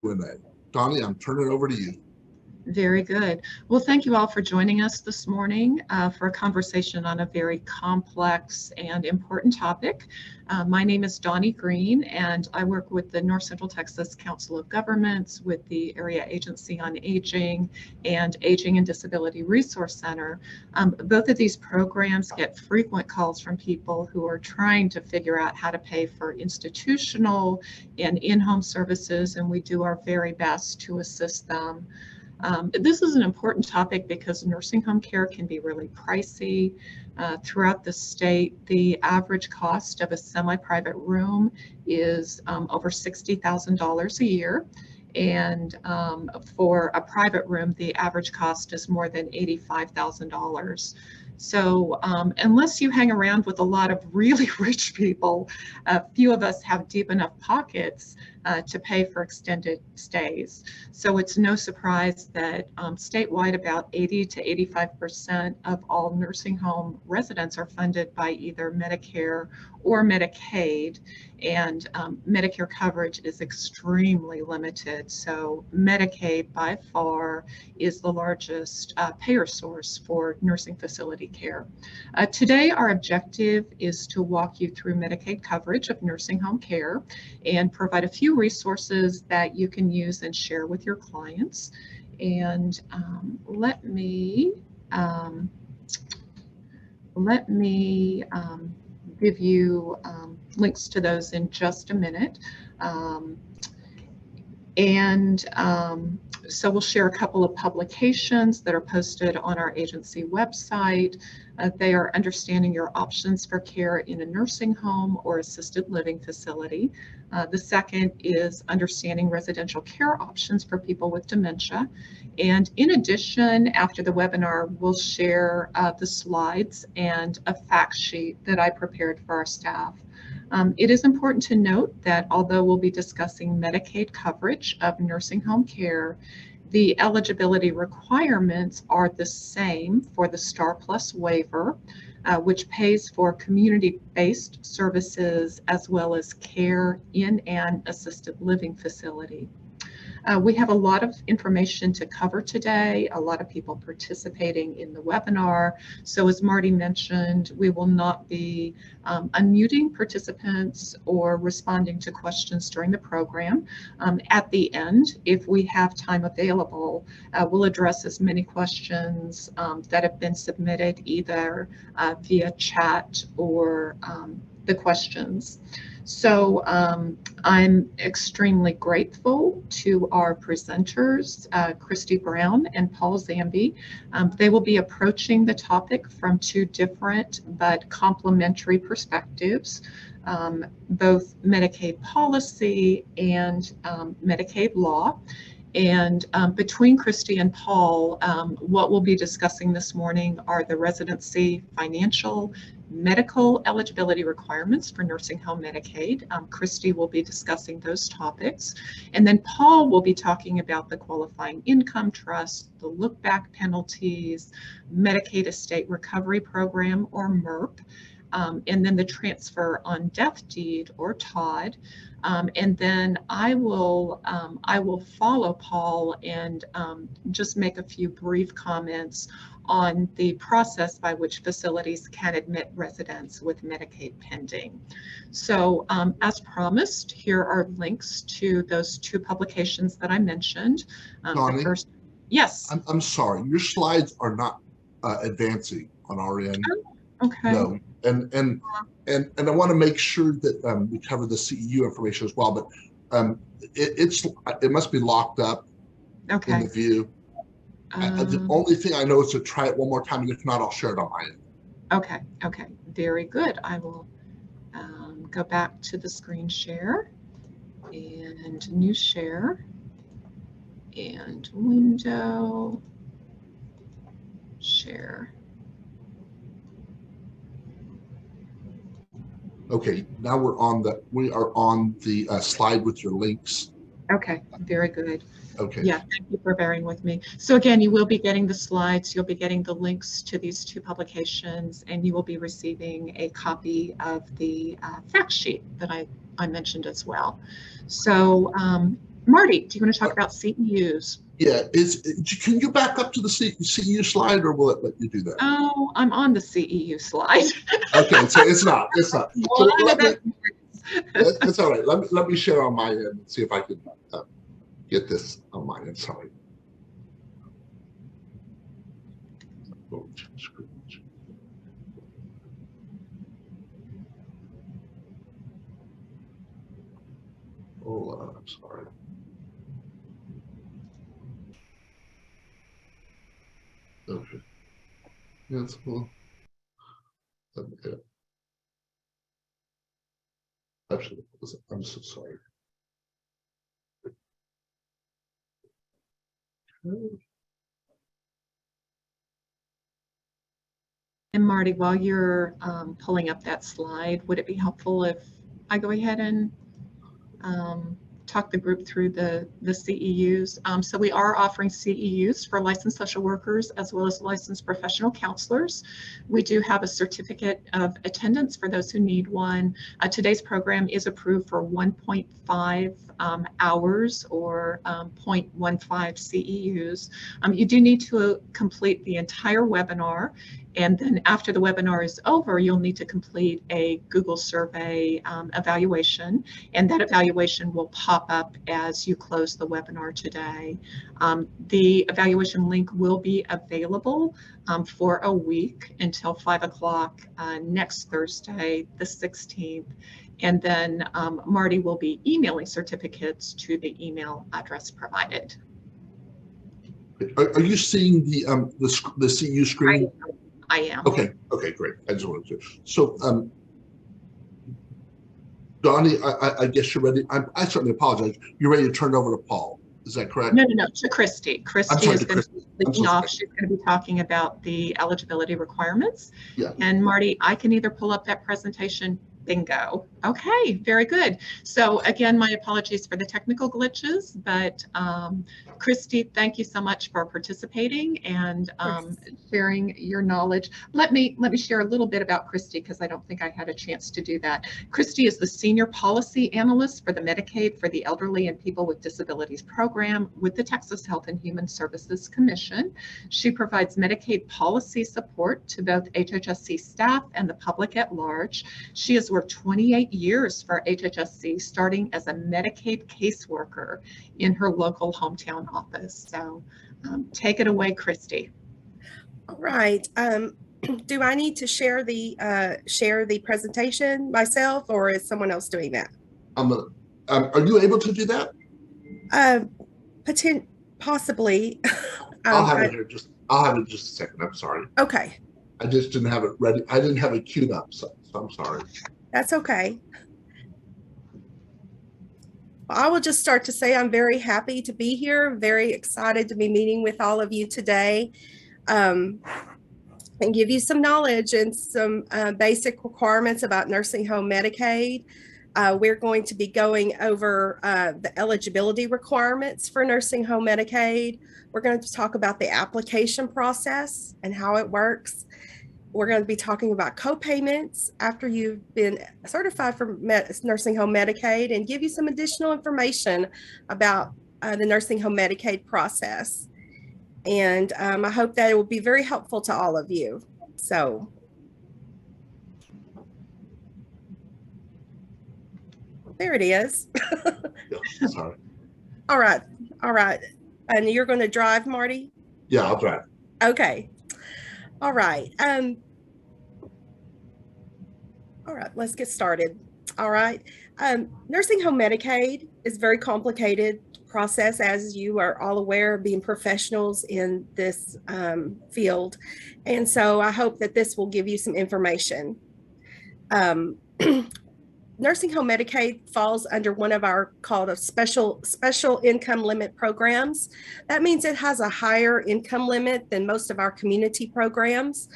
Q&A. Doni, I'm turning it over to you. Very good. Well, thank you all for joining us this morning for a conversation on a very complex and important topic. My name is Doni Green, and I work with the North Central Texas Council of Governments, with the Area Agency on Aging and Aging and Disability Resource Center. Both of these programs get frequent calls from people who are trying to figure out how to pay for institutional and in-home services, and we do our very best to assist them. This is an important topic because nursing home care can be really pricey. Throughout the state, the average cost of a semi-private room is over $60,000 a year. And for a private room, the average cost is more than $85,000. So unless you hang around with a lot of really rich people, few of us have deep enough pockets to pay for extended stays. So it's no surprise that statewide about 80 to 85% of all nursing home residents are funded by either Medicare or Medicaid, and Medicare coverage is extremely limited. So Medicaid by far is the largest payer source for nursing facility care. Today our objective is to walk you through Medicaid coverage of nursing home care and provide a few resources that you can use and share with your clients. And let me give you links to those in just a minute. So we'll share a couple of publications that are posted on our agency website. They are Understanding Your Options for Care in a Nursing Home or Assisted Living Facility. The second is Understanding Residential Care Options for People with Dementia. And in addition, after the webinar, we'll share the slides and a fact sheet that I prepared for our staff. It is important to note that although we'll be discussing Medicaid coverage of nursing home care, the eligibility requirements are the same for the STAR Plus waiver, which pays for community-based services as well as care in an assisted living facility. We have a lot of information to cover today, a lot of people participating in the webinar. So as Marty mentioned, we will not be unmuting participants or responding to questions during the program. At the end, if we have time available, we'll address as many questions that have been submitted either via chat or the questions. So I'm extremely grateful to our presenters, Kristi Brown and Paul Zambie. They will be approaching the topic from two different but complementary perspectives, both Medicaid policy and Medicaid law. And between Kristi and Paul, what we'll be discussing this morning are the residency, financial, medical eligibility requirements for nursing home Medicaid. Kristi will be discussing those topics. And then Paul will be talking about the qualifying income trust, the look-back penalties, Medicaid Estate Recovery Program or MERP, and then the transfer on death deed or TOD. And then I will follow Paul and just make a few brief comments on the process by which facilities can admit residents with Medicaid pending. So as promised, here are links to those two publications that I mentioned. Doni, the first, yes. I'm sorry, your slides are not advancing on our end. Oh, okay. No, and I want to make sure that we cover the CEU information as well, but it must be locked up in the view. The only thing I know is to try it one more time, and if not, I'll share it on my end. Okay, very good. I will go back to the screen share and new share and window share. Okay, now we are on the slide with your links. Okay, very good. Okay. Yeah, thank you for bearing with me. So again, you will be getting the slides, you'll be getting the links to these two publications, and you will be receiving a copy of the fact sheet that I mentioned as well. So Marty, do you want to talk about CEUs? Yeah, can you back up to the CEU slide, or will it let you do that? Oh, I'm on the CEU slide. Okay, so it's not. So it's all right. Let me share on my end and see if I can get this on my end. Sorry. Hold on, I'm sorry. Okay. Yes, well, okay. Actually, I'm so sorry. And Marty, while you're pulling up that slide, would it be helpful if I go ahead and talk the group through the CEUs? So we are offering CEUs for licensed social workers as well as licensed professional counselors. We do have a certificate of attendance for those who need one. Today's program is approved for 1.5 hours or 0.15 CEUs. You do need to complete the entire webinar. And then after the webinar is over, you'll need to complete a Google survey evaluation, and that evaluation will pop up as you close the webinar today. The evaluation link will be available for a week until 5 o'clock next Thursday, the 16th. And then Marty will be emailing certificates to the email address provided. Are you seeing the CEU screen? I am. Okay, great. I just wanted to. So, Doni, I guess you're ready. I certainly apologize. You're ready to turn it over to Paul. Is that correct? No, to Kristi. Kristi is going to be leading off. She's going to be talking about the eligibility requirements. Yeah. And Marty, I can either pull up that presentation. Bingo. Okay, very good. So again, my apologies for the technical glitches, but Kristi, thank you so much for participating and sharing your knowledge. Let me share a little bit about Kristi because I don't think I had a chance to do that. Kristi is the Senior Policy Analyst for the Medicaid for the Elderly and People with Disabilities program with the Texas Health and Human Services Commission. She provides Medicaid policy support to both HHSC staff and the public at large. She has worked 28 years for HHSC, starting as a Medicaid caseworker in her local hometown office. So take it away, Kristi. All right. Do I need to share the presentation myself, or is someone else doing that? Are you able to do that? Possibly. I'll have it here. I'll have it in just a second. I'm sorry. Okay. I just didn't have it ready. I didn't have it queued up, so I'm sorry. That's okay. I will just start to say I'm very happy to be here, very excited to be meeting with all of you today, and give you some knowledge and some basic requirements about nursing home Medicaid. We're going to be going over the eligibility requirements for nursing home Medicaid. We're going to talk about the application process and how it works. We're going to be talking about co-payments after you've been certified for nursing home Medicaid, and give you some additional information about the nursing home Medicaid process. And I hope that it will be very helpful to all of you. So there it is. Yeah, sorry. All right. And you're going to drive, Marty? Yeah, I'll drive. Okay. All right. Let's get started. All right. Nursing home Medicaid is a very complicated process, as you are all aware, being professionals in this field. And so I hope that this will give you some information. Nursing home Medicaid falls under one of our called a special income limit programs. That means it has a higher income limit than most of our community programs.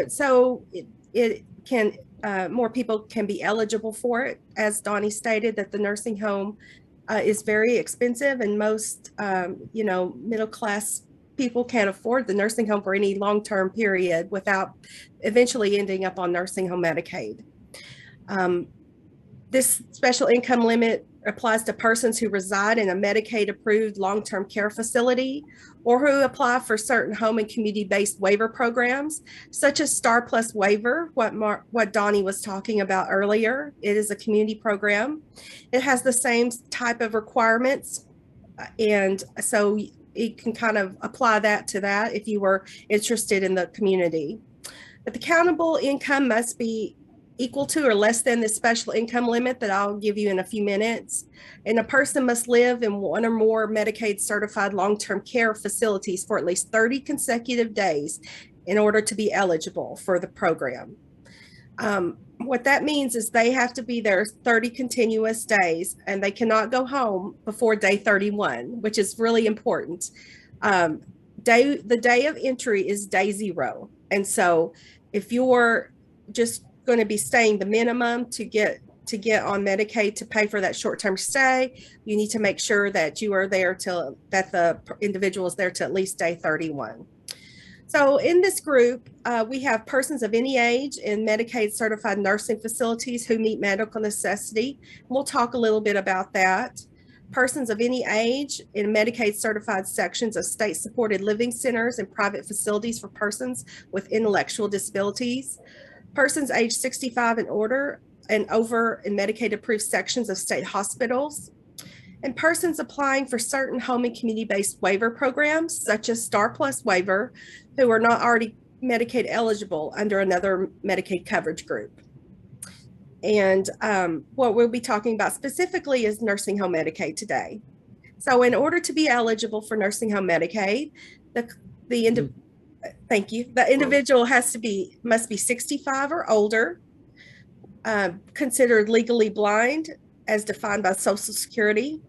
So it can, more people can be eligible for it. As Doni stated, that the nursing home is very expensive, and most, middle class people can't afford the nursing home for any long-term period without eventually ending up on nursing home Medicaid. This special income limit applies to persons who reside in a Medicaid approved long-term care facility or who apply for certain home and community-based waiver programs, such as Star Plus waiver, what Doni was talking about earlier. It is a community program. It has the same type of requirements, and so you can kind of apply that to that if you were interested in the community. But the countable income must be equal to or less than the special income limit that I'll give you in a few minutes. And a person must live in one or more Medicaid certified long-term care facilities for at least 30 consecutive days in order to be eligible for the program. What that means is they have to be there 30 continuous days, and they cannot go home before day 31, which is really important. The day of entry is day 0. And so if you're just going to be staying the minimum to get on Medicaid to pay for that short-term stay, you need to make sure that you are there that the individual is there to at least day 31. So in this group, we have persons of any age in Medicaid certified nursing facilities who meet medical necessity. We'll talk a little bit about that. Persons of any age in Medicaid certified sections of state supported living centers and private facilities for persons with intellectual disabilities. Persons age 65 and over in Medicaid approved sections of state hospitals, and persons applying for certain home and community-based waiver programs, such as Star Plus waiver, who are not already Medicaid eligible under another Medicaid coverage group. And what we'll be talking about specifically is nursing home Medicaid today. So in order to be eligible for nursing home Medicaid, thank you. The individual must be 65 or older, considered legally blind as defined by Social Security,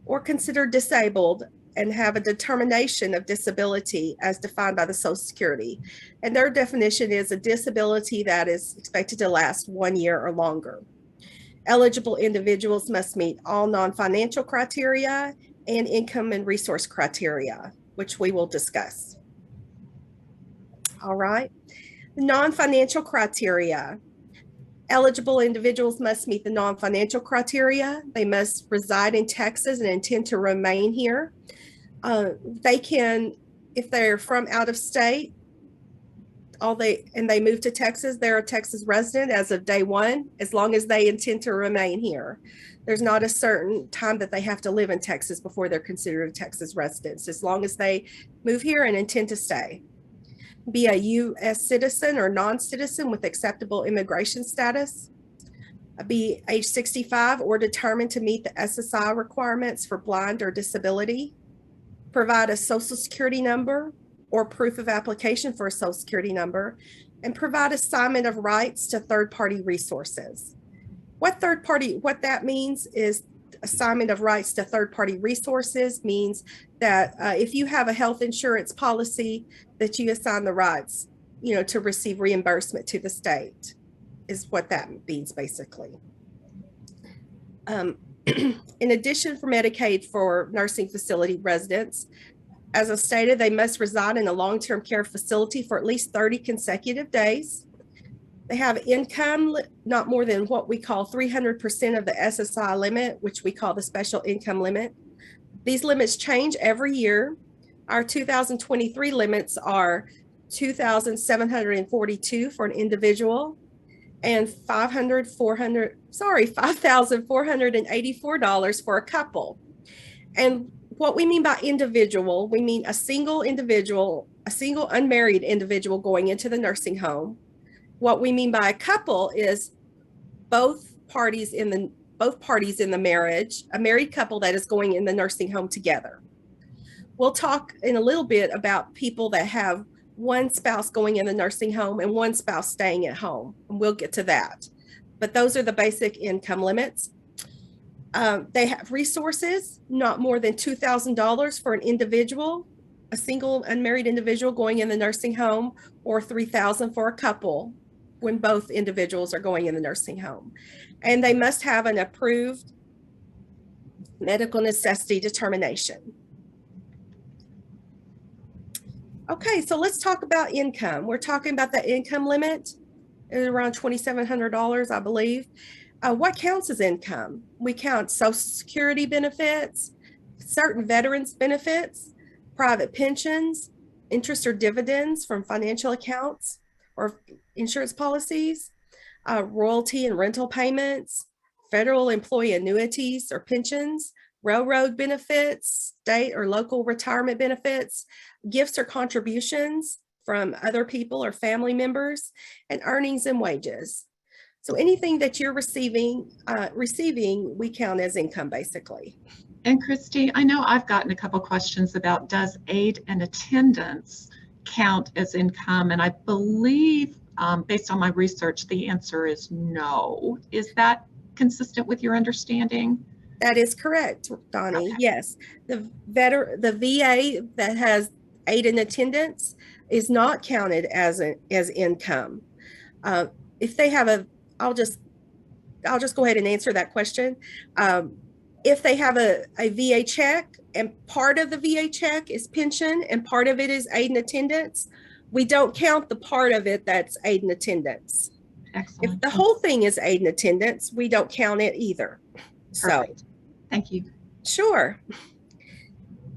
or considered disabled and have a determination of disability as defined by the Social Security. And their definition is a disability that is expected to last 1 year or longer. Eligible individuals must meet all non-financial criteria and income and resource criteria, which we will discuss. All right, the non-financial criteria. Eligible individuals must meet the non-financial criteria. They must reside in Texas and intend to remain here. They can, if they're from out of state, and they move to Texas, they're a Texas resident as of day 1, as long as they intend to remain here. There's not a certain time that they have to live in Texas before they're considered a Texas resident, as long as they move here and intend to stay. Be a U.S. citizen or non-citizen with acceptable immigration status. Be age 65 or determined to meet the SSI requirements for blind or disability. Provide a Social Security number or proof of application for a Social Security number, and provide assignment of rights to third-party resources. What that means is assignment of rights to third-party resources means that if you have a health insurance policy, that you assign the rights, to receive reimbursement to the state, is what that means basically. In addition, for Medicaid for nursing facility residents, as I stated, they must reside in a long-term care facility for at least 30 consecutive days. They have income not more than what we call 300% of the SSI limit, which we call the special income limit. These limits change every year. Our 2023 limits are $2,742 for an individual and $5,484 for a couple. And what we mean by individual, we mean a single individual, a single unmarried individual going into the nursing home. What we mean by a couple is both parties in the marriage, a married couple that is going in the nursing home together. We'll talk in a little bit about people that have one spouse going in the nursing home and one spouse staying at home, and we'll get to that. But those are the basic income limits. They have resources, not more than $2,000 for an individual, a single unmarried individual going in the nursing home, or $3,000 for a couple when both individuals are going in the nursing home. And they must have an approved medical necessity determination. Okay, so let's talk about income. We're talking about the income limit is around $2,700, I believe. What counts as income? We count Social Security benefits, certain veterans benefits, private pensions, interest or dividends from financial accounts or insurance policies, royalty and rental payments, federal employee annuities or pensions, railroad benefits, state or local retirement benefits, gifts or contributions from other people or family members, and earnings and wages. So anything that you're receiving, we count as income, basically. And Kristi, I know I've gotten a couple questions about, does aid and attendance count as income? And I believe, based on my research, the answer is no. Is that consistent with your understanding? That is correct, Doni. Okay. Yes, the VA that has aid and attendance is not counted as income. If they have I'll just go ahead and answer that question. If they have a VA check and part of the VA check is pension and part of it is aid and attendance, we don't count the part of it that's aid and attendance. Excellent. If the whole thing is aid and attendance, we don't count it either. Perfect. So, thank you. Sure.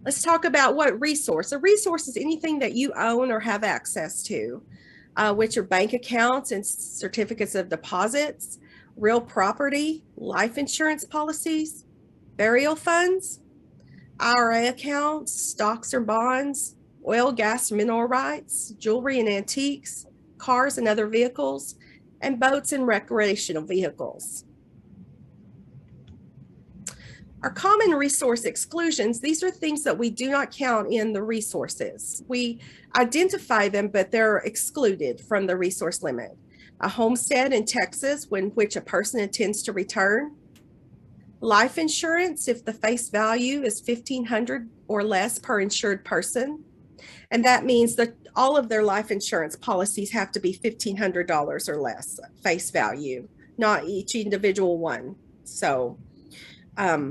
Let's talk about what resource. A resource is anything that you own or have access to, which are bank accounts and certificates of deposits, real property, life insurance policies, burial funds, IRA accounts, stocks or bonds, oil, gas, mineral rights, jewelry and antiques, cars and other vehicles, and boats and recreational vehicles. Our common resource exclusions, these are things that we do not count in the resources. We identify them, but they're excluded from the resource limit. A homestead in Texas, which a person intends to return. Life insurance, if the face value is $1,500 or less per insured person. And that means that all of their life insurance policies have to be $1,500 or less face value, not each individual one. So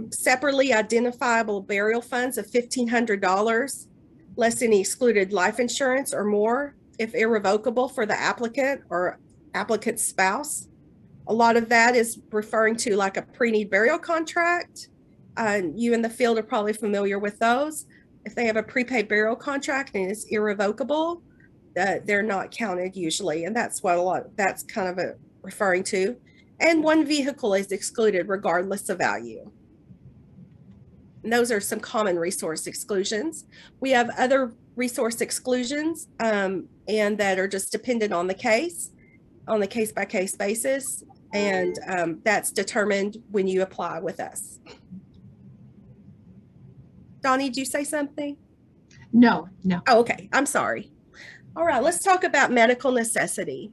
separately identifiable burial funds of $1,500, less any excluded life insurance or more, if irrevocable for the applicant or applicant's spouse. A lot of that is referring to like a pre-need burial contract. You in the field are probably familiar with those. If they have a prepaid burial contract and it's irrevocable, they're not counted usually. And that's what that's kind of referring to. And one vehicle is excluded regardless of value. And those are some common resource exclusions. We have other resource exclusions and that are just dependent on the case-by-case basis. And that's determined when you apply with us. Doni, did you say something? No. Oh, okay, I'm sorry. All right, let's talk about medical necessity.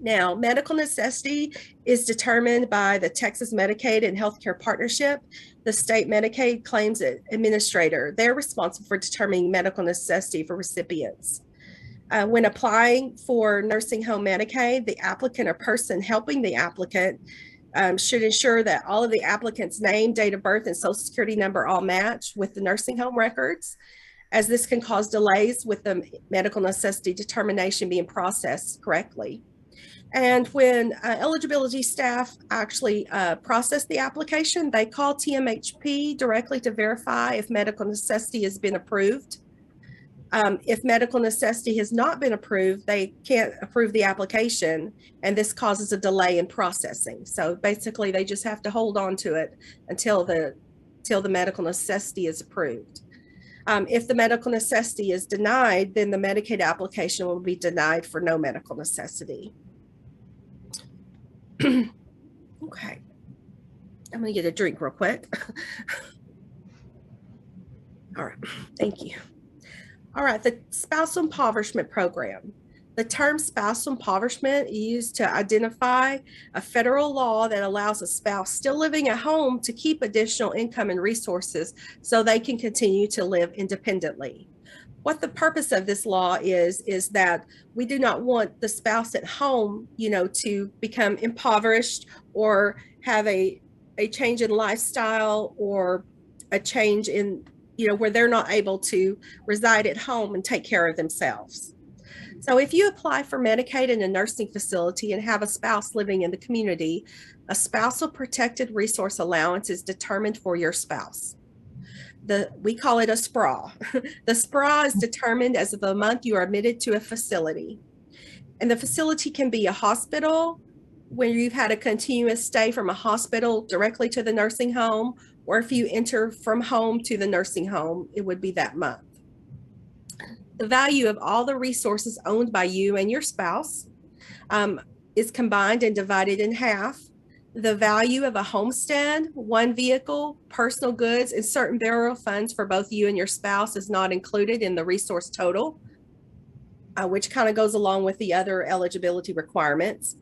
Now, medical necessity is determined by the Texas Medicaid and Healthcare Partnership, the state Medicaid claims administrator. They're responsible for determining medical necessity for recipients. When applying for nursing home Medicaid, the applicant or person helping the applicant should ensure that all of the applicant's name, date of birth, and social security number all match with the nursing home records, as this can cause delays with the medical necessity determination being processed correctly. And when eligibility staff actually process the application, they call TMHP directly to verify if medical necessity has been approved. If medical necessity has not been approved, they can't approve the application, and this causes a delay in processing. So basically, they just have to hold on to it until the medical necessity is approved. If the medical necessity is denied, then the Medicaid application will be denied for no medical necessity. Okay, I'm gonna get a drink real quick. All right, thank you. All right, the spousal impoverishment program. The term spousal impoverishment is used to identify a federal law that allows a spouse still living at home to keep additional income and resources so they can continue to live independently. What the purpose of this law is that we do not want the spouse at home, to become impoverished or have a change in lifestyle or a change in, where they're not able to reside at home and take care of themselves. So if you apply for Medicaid in a nursing facility and have a spouse living in the community, a spousal protected resource allowance is determined for your spouse. We call it a SPRA. The SPRA is determined as of the month you are admitted to a facility. And the facility can be a hospital, where you've had a continuous stay from a hospital directly to the nursing home, or if you enter from home to the nursing home, it would be that month. The value of all the resources owned by you and your spouse is combined and divided in half. The value of a homestead, one vehicle, personal goods, and certain burial funds for both you and your spouse is not included in the resource total, which kind of goes along with the other eligibility requirements.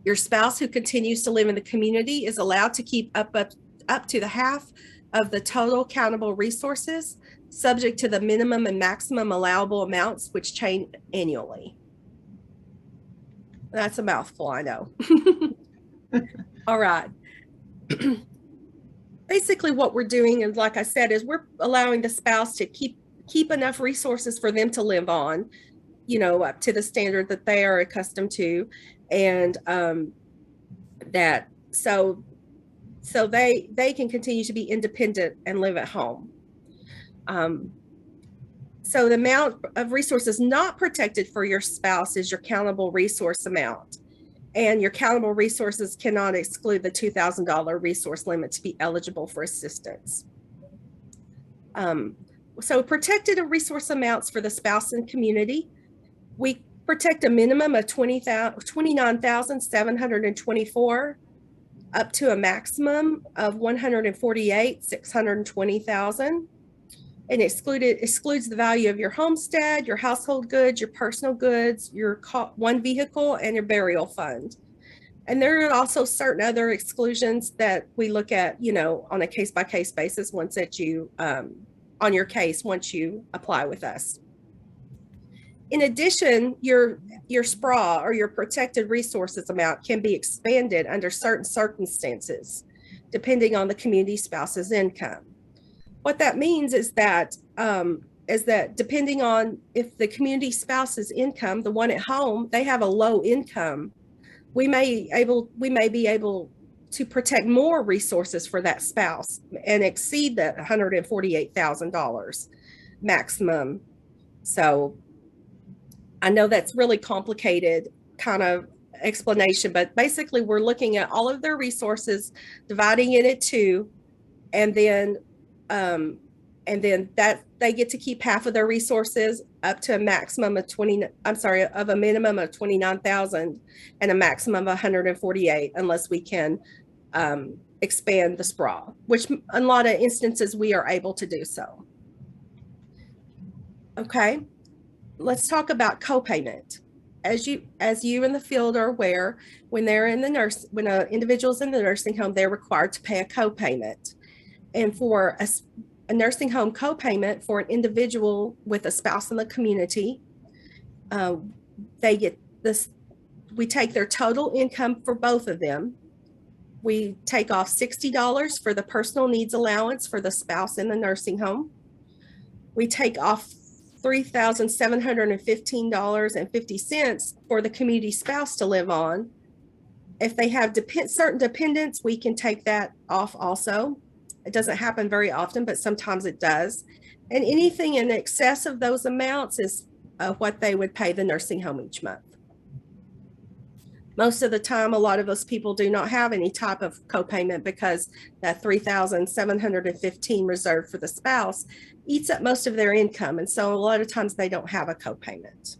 Your spouse who continues to live in the community is allowed to keep up to the half of the total countable resources, subject to the minimum and maximum allowable amounts, which change annually. That's a mouthful, I know. All right. Basically what we're doing, and like I said, is we're allowing the spouse to keep enough resources for them to live on, you know, up to the standard that they are accustomed to. And that so they can continue to be independent and live at home. So the amount of resources not protected for your spouse is your countable resource amount. And your countable resources cannot exclude the $2,000 resource limit to be eligible for assistance. So protected resource amounts for the spouse and community. We protect a minimum of $29,724 up to a maximum of $148,620,000. And excludes the value of your homestead, your household goods, your personal goods, your one vehicle, and your burial fund. And there are also certain other exclusions that we look at, you know, on a case-by-case basis once that you, on your case, once you apply with us. In addition, your SPRA, or your protected resources amount, can be expanded under certain circumstances, depending on the community spouse's income. What that means is that depending on if the community spouse's income, the one at home, they have a low income, we may be able to protect more resources for that spouse and exceed that $148,000 maximum. So I know that's really complicated kind of explanation, but basically we're looking at all of their resources, dividing it into two, and then that they get to keep half of their resources up to a maximum of of a minimum of 29,000 and a maximum of 148, unless we can expand the SPRA, which in a lot of instances we are able to do so. Okay, let's talk about copayment. As you in the field are aware, when an individual's in the nursing home, they're required to pay a copayment. And for a nursing home copayment for an individual with a spouse in the community, they get this. We take their total income for both of them. We take off $60 for the personal needs allowance for the spouse in the nursing home. We take off $3,715.50 for the community spouse to live on. If they have certain dependents, we can take that off also. It doesn't happen very often, but sometimes it does. And anything in excess of those amounts is what they would pay the nursing home each month. Most of the time, a lot of those people do not have any type of copayment because that $3,715 reserved for the spouse eats up most of their income. And so a lot of times they don't have a copayment.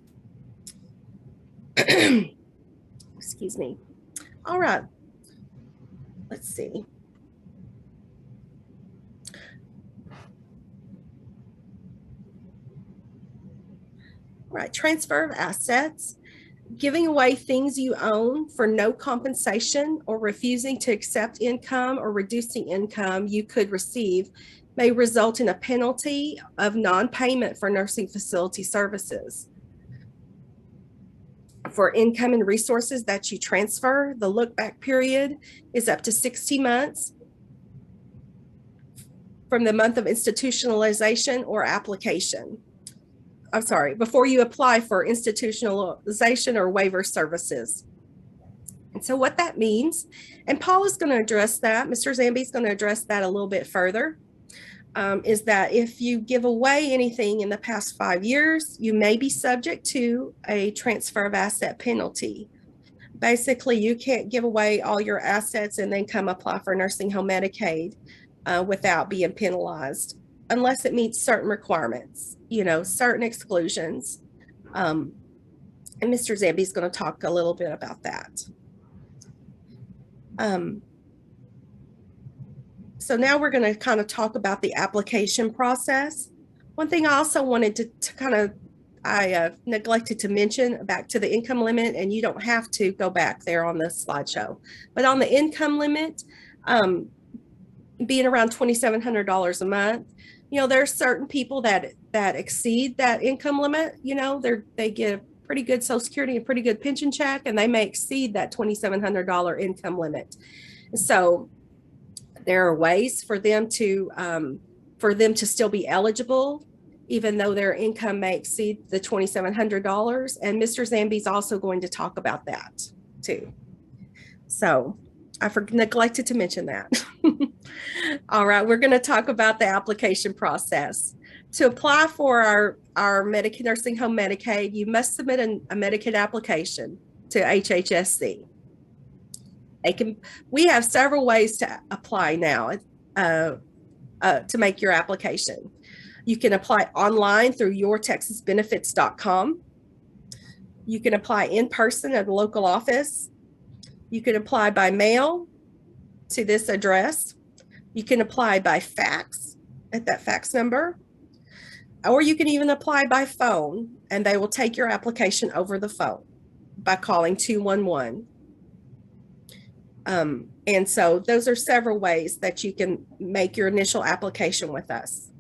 Excuse me. All right. Let's see. All right, transfer of assets. Giving away things you own for no compensation or refusing to accept income or reducing income you could receive may result in a penalty of non-payment for nursing facility services. For income and resources that you transfer, the look-back period is up to 60 months from the month of institutionalization or application. before you apply for institutionalization or waiver services. And so what that means, and Paul is going to address that, Mr. Zambie is going to address that a little bit further, is that if you give away anything in the past 5 years, you may be subject to a transfer of asset penalty. Basically, you can't give away all your assets and then come apply for nursing home Medicaid without being penalized, unless it meets certain requirements, certain exclusions. And Mr. Zambie is going to talk a little bit about that. So now we're going to kind of talk about the application process. One thing I also wanted to kind of, I neglected to mention back to the income limit, and you don't have to go back there on the slideshow, but on the income limit, being around $2,700 a month, there are certain people that exceed that income limit. They get a pretty good Social Security, a pretty good pension check, and they may exceed that $2,700 income limit. So there are ways for them to still be eligible, even though their income may exceed the $2,700. And Mr. Zambie's also going to talk about that too. So I neglected to mention that. All right, we're going to talk about the application process. To apply for our Medicaid nursing home Medicaid, you must submit a Medicaid application to HHSC. We have several ways to apply now to make your application. You can apply online through yourtexasbenefits.com. You can apply in person at the local office. You can apply by mail to this address. You can apply by fax at that fax number, or you can even apply by phone, and they will take your application over the phone by calling 211. And so those are several ways that you can make your initial application with us.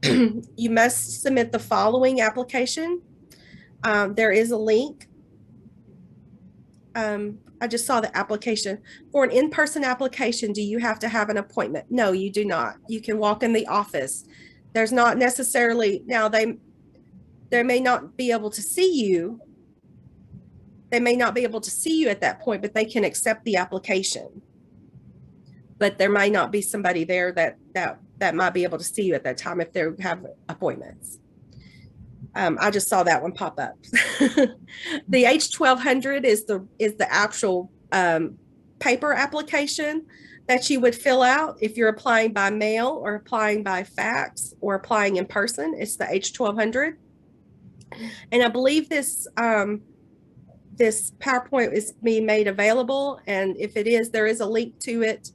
You must submit the following application. There is a link. I just saw the application. For an in-person application, do you have to have an appointment? No, you do not. You can walk in the office. There's not necessarily, now they may not be able to see you. They may not be able to see you at that point, but they can accept the application. But there might not be somebody there that might be able to see you at that time if they have appointments. I just saw that one pop up. The H-1200 is the actual paper application that you would fill out if you're applying by mail or applying by fax or applying in person. It's the H-1200. And I believe this PowerPoint is being made available. And if it is, there is a link to it.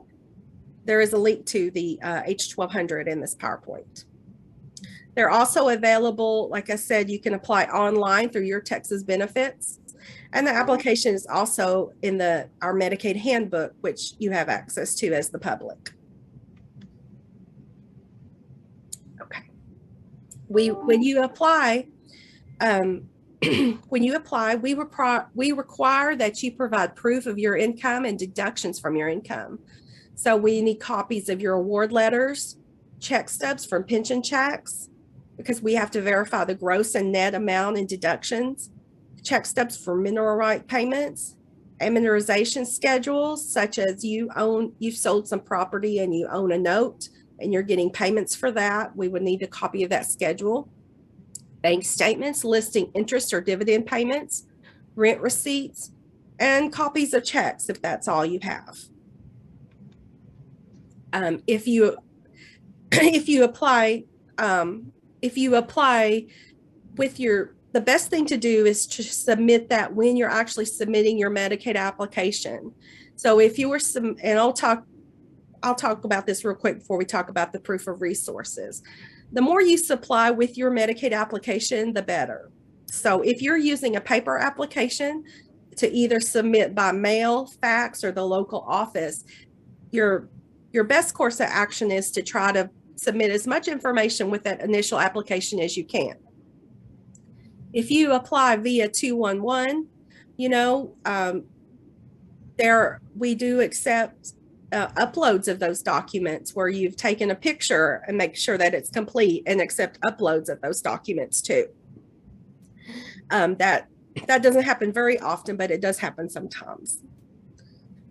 There is a link to the H-1200 in this PowerPoint. They're also available, like I said, you can apply online through Your Texas Benefits. And the application is also in our Medicaid handbook, which you have access to as the public. Okay. When you apply, we require that you provide proof of your income and deductions from your income. So we need copies of your award letters, check stubs from pension checks, because we have to verify the gross and net amount and deductions, check stubs for mineral right payments, amortization schedules, such as you've sold some property and you own a note and you're getting payments for that. We would need a copy of that schedule. Bank statements listing interest or dividend payments, rent receipts, and copies of checks if that's all you have. If you apply with the best thing to do is to submit that when you're actually submitting your Medicaid application. So if you were and I'll talk about this real quick before we talk about the proof of resources. The more you supply with your Medicaid application, the better. So if you're using a paper application to either submit by mail, fax, or the local office, your best course of action is to try to submit as much information with that initial application as you can. If you apply via 211, we do accept uploads of those documents where you've taken a picture and make sure that it's complete and accept uploads of those documents too. That doesn't happen very often, but it does happen sometimes.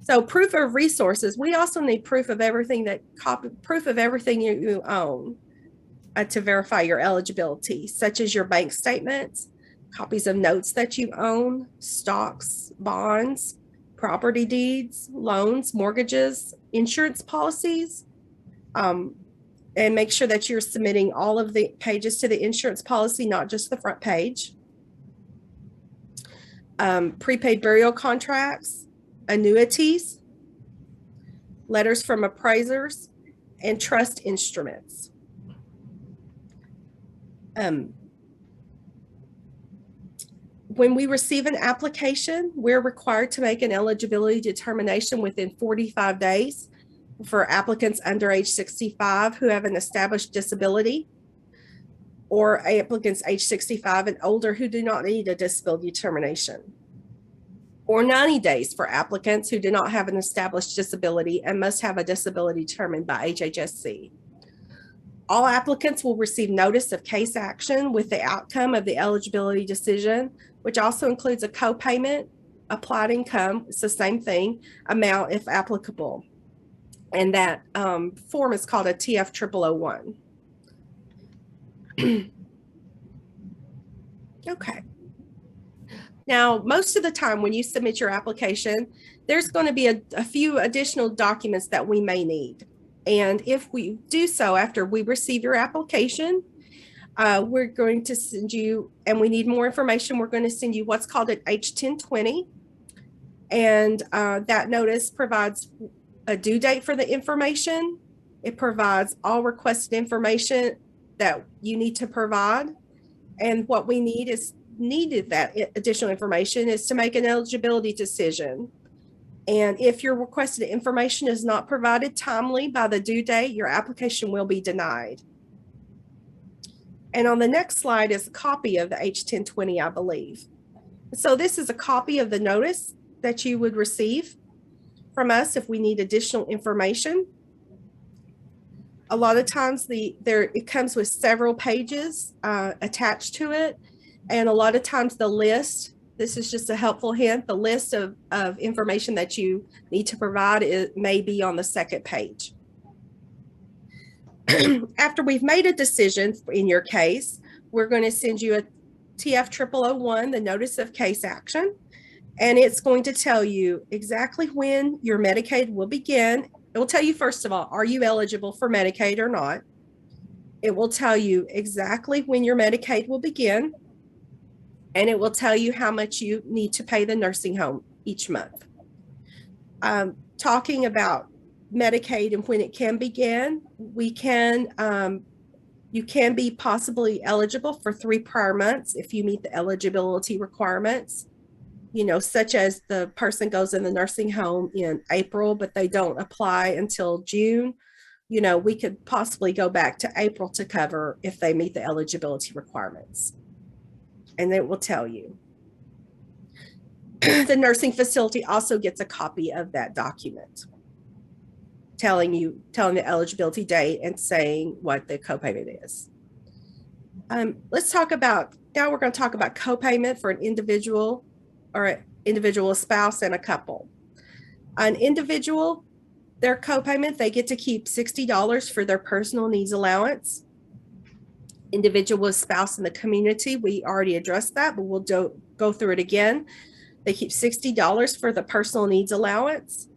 So proof of resources, we also need proof of everything you own to verify your eligibility, such as your bank statements, copies of notes that you own, stocks, bonds, property deeds, loans, mortgages, insurance policies, and make sure that you're submitting all of the pages to the insurance policy, not just the front page. Prepaid burial contracts, annuities, letters from appraisers, and trust instruments. When we receive an application, we're required to make an eligibility determination within 45 days for applicants under age 65 who have an established disability, or applicants age 65 and older who do not need a disability determination, or 90 days for applicants who do not have an established disability and must have a disability determined by HHSC. All applicants will receive notice of case action with the outcome of the eligibility decision, which also includes a co-payment, applied income, it's the same thing, amount if applicable. And that form is called a TF0001. Okay. Now, most of the time when you submit your application, there's going to be a few additional documents that we may need. And if we do so after we receive your application, we're going to send you, and we need more information, we're going to send you what's called an H-1020. And that notice provides a due date for the information. It provides all requested information that you need to provide. And what we needed that additional information is to make an eligibility decision. And if your requested information is not provided timely by the due date, your application will be denied. And on the next slide is a copy of the H-1020, I believe. So this is a copy of the notice that you would receive from us if we need additional information. A lot of times it comes with several pages attached to it. And a lot of times the list, this is just a helpful hint, the list of information that you need to provide, it may be on the second page. After we've made a decision in your case, we're going to send you a TF0001, the notice of case action, and it's going to tell you exactly when your Medicaid will begin. It will tell you, first of all, are you eligible for Medicaid or not? It will tell you exactly when your Medicaid will begin, and it will tell you how much you need to pay the nursing home each month. Talking about Medicaid and when it can begin, you can be possibly eligible for 3 prior months if you meet the eligibility requirements, such as the person goes in the nursing home in April, but they don't apply until June. We could possibly go back to April to cover if they meet the eligibility requirements. And it will tell you. The nursing facility also gets a copy of that document, telling the eligibility date and saying what the copayment is. Let's talk about, now we're going to talk about copayment for an individual or an individual spouse and a couple. An individual, their copayment, they get to keep $60 for their personal needs allowance. Individual with spouse in the community, we already addressed that, but we'll go through it again. They keep $60 for the personal needs allowance,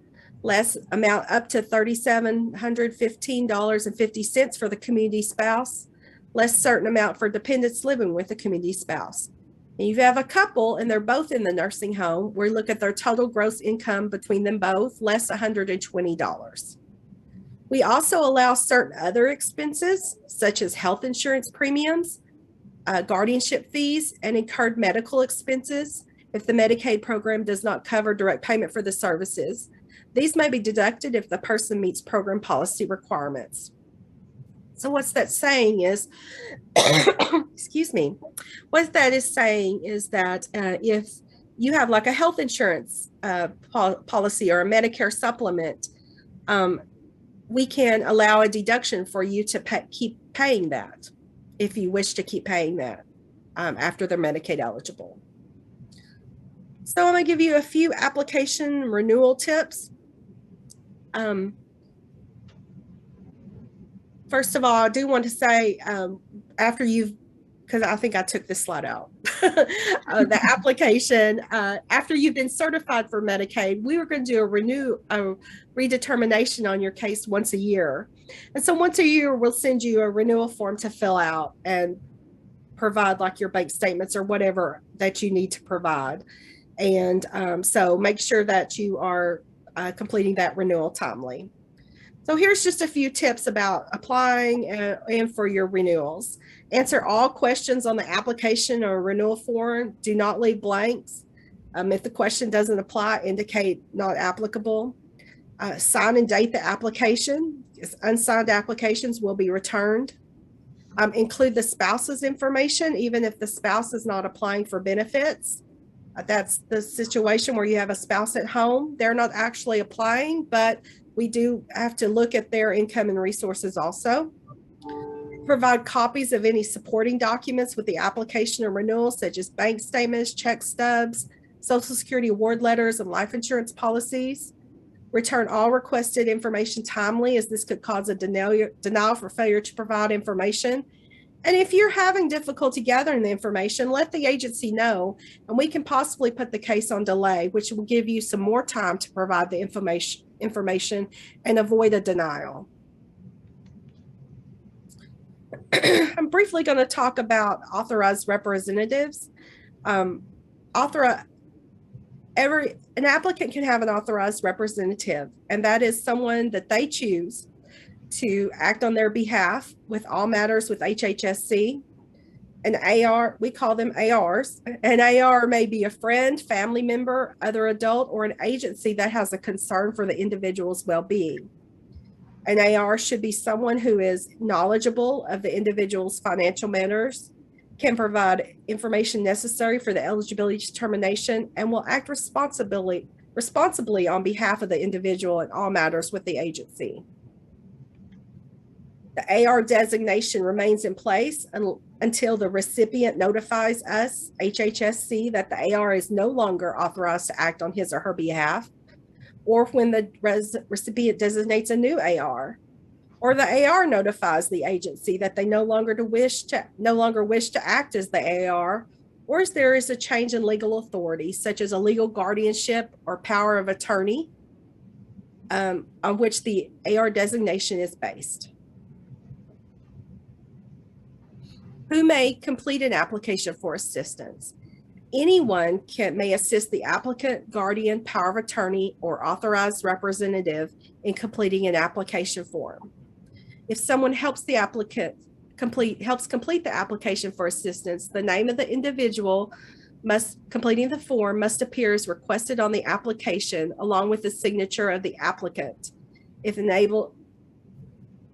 less amount up to $3,715.50 for the community spouse, less certain amount for dependents living with the community spouse. And if you have a couple and they're both in the nursing home, we look at their total gross income between them both, less $120. We also allow certain other expenses, such as health insurance premiums, guardianship fees, and incurred medical expenses if the Medicaid program does not cover direct payment for the services. These may be deducted if the person meets program policy requirements. So what that's saying is, excuse me, what that is saying is that if you have like a health insurance policy or a Medicare supplement, we can allow a deduction for you to keep paying that if you wish to keep paying that after they're Medicaid eligible. So I'm going to give you a few application renewal tips. First of all, I do want to say after you've, because I think I took this slide out, the application, after you've been certified for Medicaid, we were going to do a redetermination on your case once a year. And so once a year, we'll send you a renewal form to fill out and provide like your bank statements or whatever that you need to provide. And so make sure that you are completing that renewal timely. So here's just a few tips about applying and for your renewals. Answer all questions on the application or renewal form. Do not leave blanks. If the question doesn't apply, indicate not applicable. Sign and date the application. Unsigned applications will be returned. Include the spouse's information, even if the spouse is not applying for benefits. That's the situation where you have a spouse at home. They're not actually applying, but we do have to look at their income and resources also. Provide copies of any supporting documents with the application or renewal, such as bank statements, check stubs, Social Security award letters, and life insurance policies. Return all requested information timely, as this could cause a denial for failure to provide information. And if you're having difficulty gathering the information, let the agency know, and we can possibly put the case on delay, which will give you some more time to provide the information and avoid a denial. I'm briefly going to talk about authorized representatives. An applicant can have an authorized representative, and that is someone that they choose to act on their behalf with all matters with HHSC. An AR, we call them ARs. An AR may be a friend, family member, other adult, or an agency that has a concern for the individual's well-being. An AR should be someone who is knowledgeable of the individual's financial matters, can provide information necessary for the eligibility determination, and will act responsibly on behalf of the individual in all matters with the agency. The AR designation remains in place until the recipient notifies us, HHSC, that the AR is no longer authorized to act on his or her behalf, or when the recipient designates a new AR, or the AR notifies the agency that they no longer wish to act as the AR, or as there is a change in legal authority, such as a legal guardianship or power of attorney, on which the AR designation is based. Who may complete an application for assistance? Anyone may assist the applicant, guardian, power of attorney, or authorized representative in completing an application form. If someone helps the applicant complete the application for assistance, the name of the individual completing the form must appear as requested on the application, along with the signature of the applicant. If enabled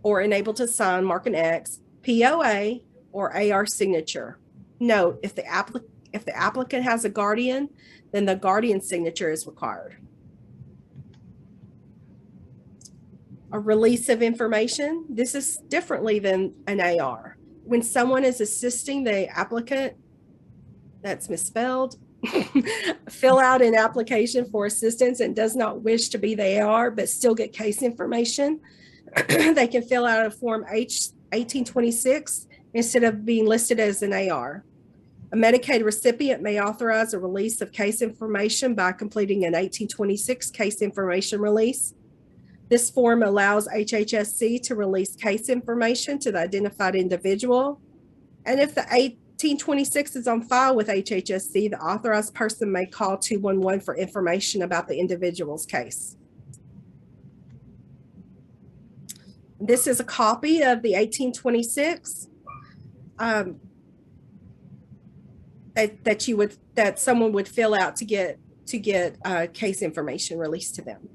to sign, mark an X, POA, or AR signature. Note, if the applicant has a guardian, then the guardian signature is required. A release of information. This is differently than an AR. When someone is assisting the applicant, that's misspelled, fill out an application for assistance and does not wish to be the AR but still get case information, they can fill out a form H-1826 instead of being listed as an AR. A Medicaid recipient may authorize a release of case information by completing an 1826 case information release. This form allows HHSC to release case information to the identified individual. And if the 1826 is on file with HHSC, the authorized person may call 211 for information about the individual's case. This is a copy of the 1826. That someone would fill out to get case information released to them.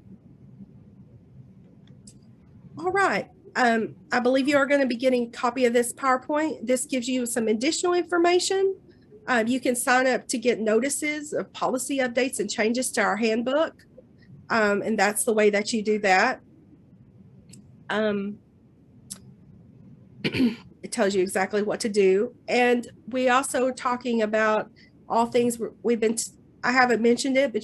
All right, I believe you are going to be getting a copy of this PowerPoint. This gives you some additional information. You can sign up to get notices of policy updates and changes to our handbook, and that's the way that you do that. It tells you exactly what to do. And we also are talking about all things I haven't mentioned it, but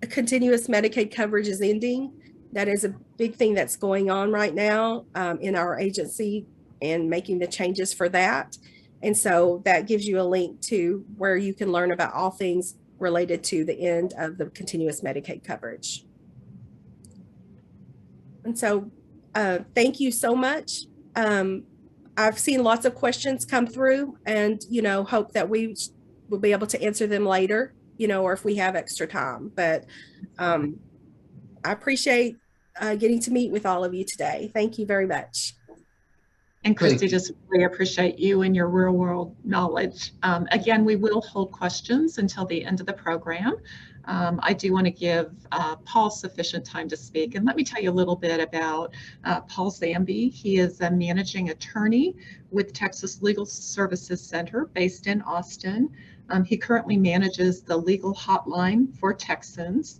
continuous Medicaid coverage is ending. That is a big thing that's going on right now in our agency, and making the changes for that. And so that gives you a link to where you can learn about all things related to the end of the continuous Medicaid coverage. And so thank you so much. I've seen lots of questions come through, and hope that we will be able to answer them later, or if we have extra time. But I appreciate getting to meet with all of you today. Thank you very much. And Kristi, just really appreciate you and your real world knowledge. Again, we will hold questions until the end of the program. I do want to give Paul sufficient time to speak. And let me tell you a little bit about Paul Zambie. He is a managing attorney with Texas Legal Services Center based in Austin. He currently manages the legal hotline for Texans.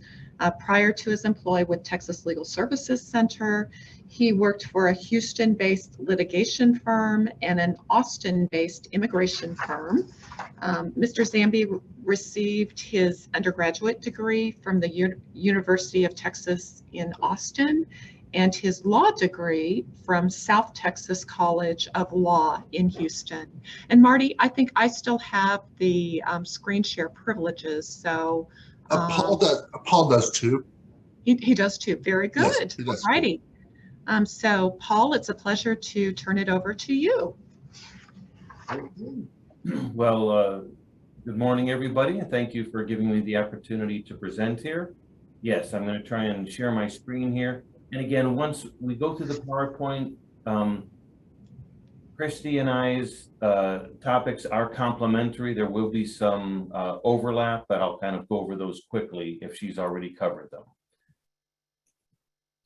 Prior to his employ with Texas Legal Services Center, he worked for a Houston-based litigation firm and an Austin-based immigration firm. Mr. Zambie received his undergraduate degree from the University of Texas in Austin and his law degree from South Texas College of Law in Houston. And Marty, I think I still have the screen share privileges, so. Paul does too. He does too. Very good. Yes, all righty. So Paul, it's a pleasure to turn it over to you. Well, good morning, everybody, and thank you for giving me the opportunity to present here. Yes, I'm going to try and share my screen here. And again, once we go through the PowerPoint, Kristi and I's topics are complementary. There will be some overlap, but I'll kind of go over those quickly if she's already covered them.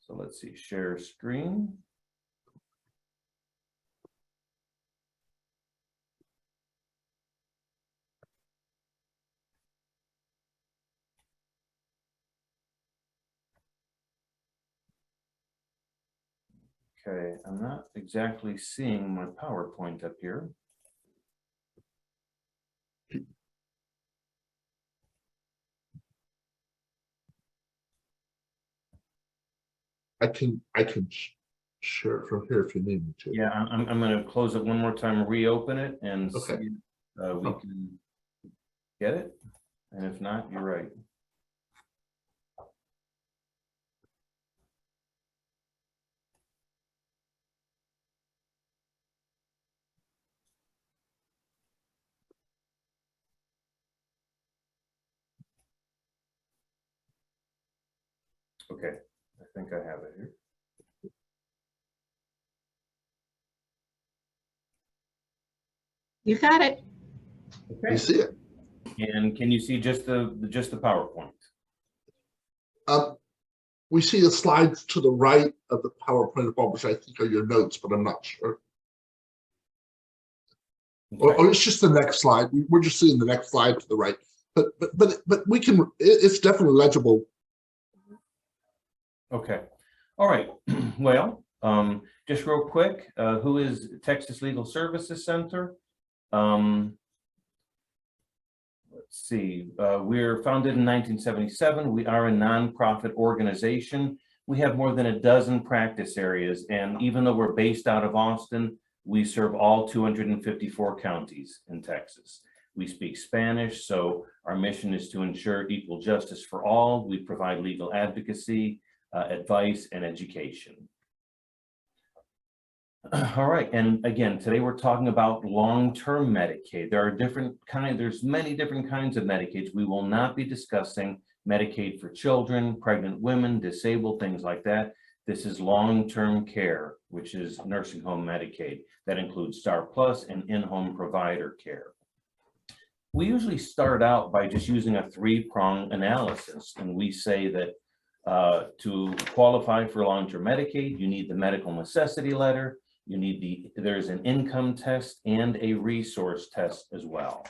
So let's see, share screen. Okay, I'm not exactly seeing my PowerPoint up here. I can share it from here if you need me to. Yeah, I'm going to close it one more time, reopen it, and okay. See if we can get it. And if not, you're right. Okay, I think I have it here. You got it. Okay. You see it. And can you see just the PowerPoint? We see the slides to the right of the PowerPoint, which I think are your notes, but I'm not sure. Okay. Or it's just the next slide. We're just seeing the next slide to the right. But we can. It's definitely legible. Okay. All right. Well, just real quick, who is Texas Legal Services Center? Let's see. We're founded in 1977. We are a nonprofit organization. We have more than a dozen practice areas, and even though we're based out of Austin, we serve all 254 counties in Texas. We speak Spanish, so our mission is to ensure equal justice for all. We provide legal advocacy, advice, and education. All right, and again, today we're talking about long-term Medicaid. There's many different kinds of Medicaid. We will not be discussing Medicaid for children, pregnant women, disabled, things like that. This is long-term care, which is nursing home Medicaid. That includes STAR Plus and in-home provider care. We usually start out by just using a three-prong analysis, and we say that to qualify for long-term Medicaid, you need the medical necessity letter, there's an income test and a resource test as well.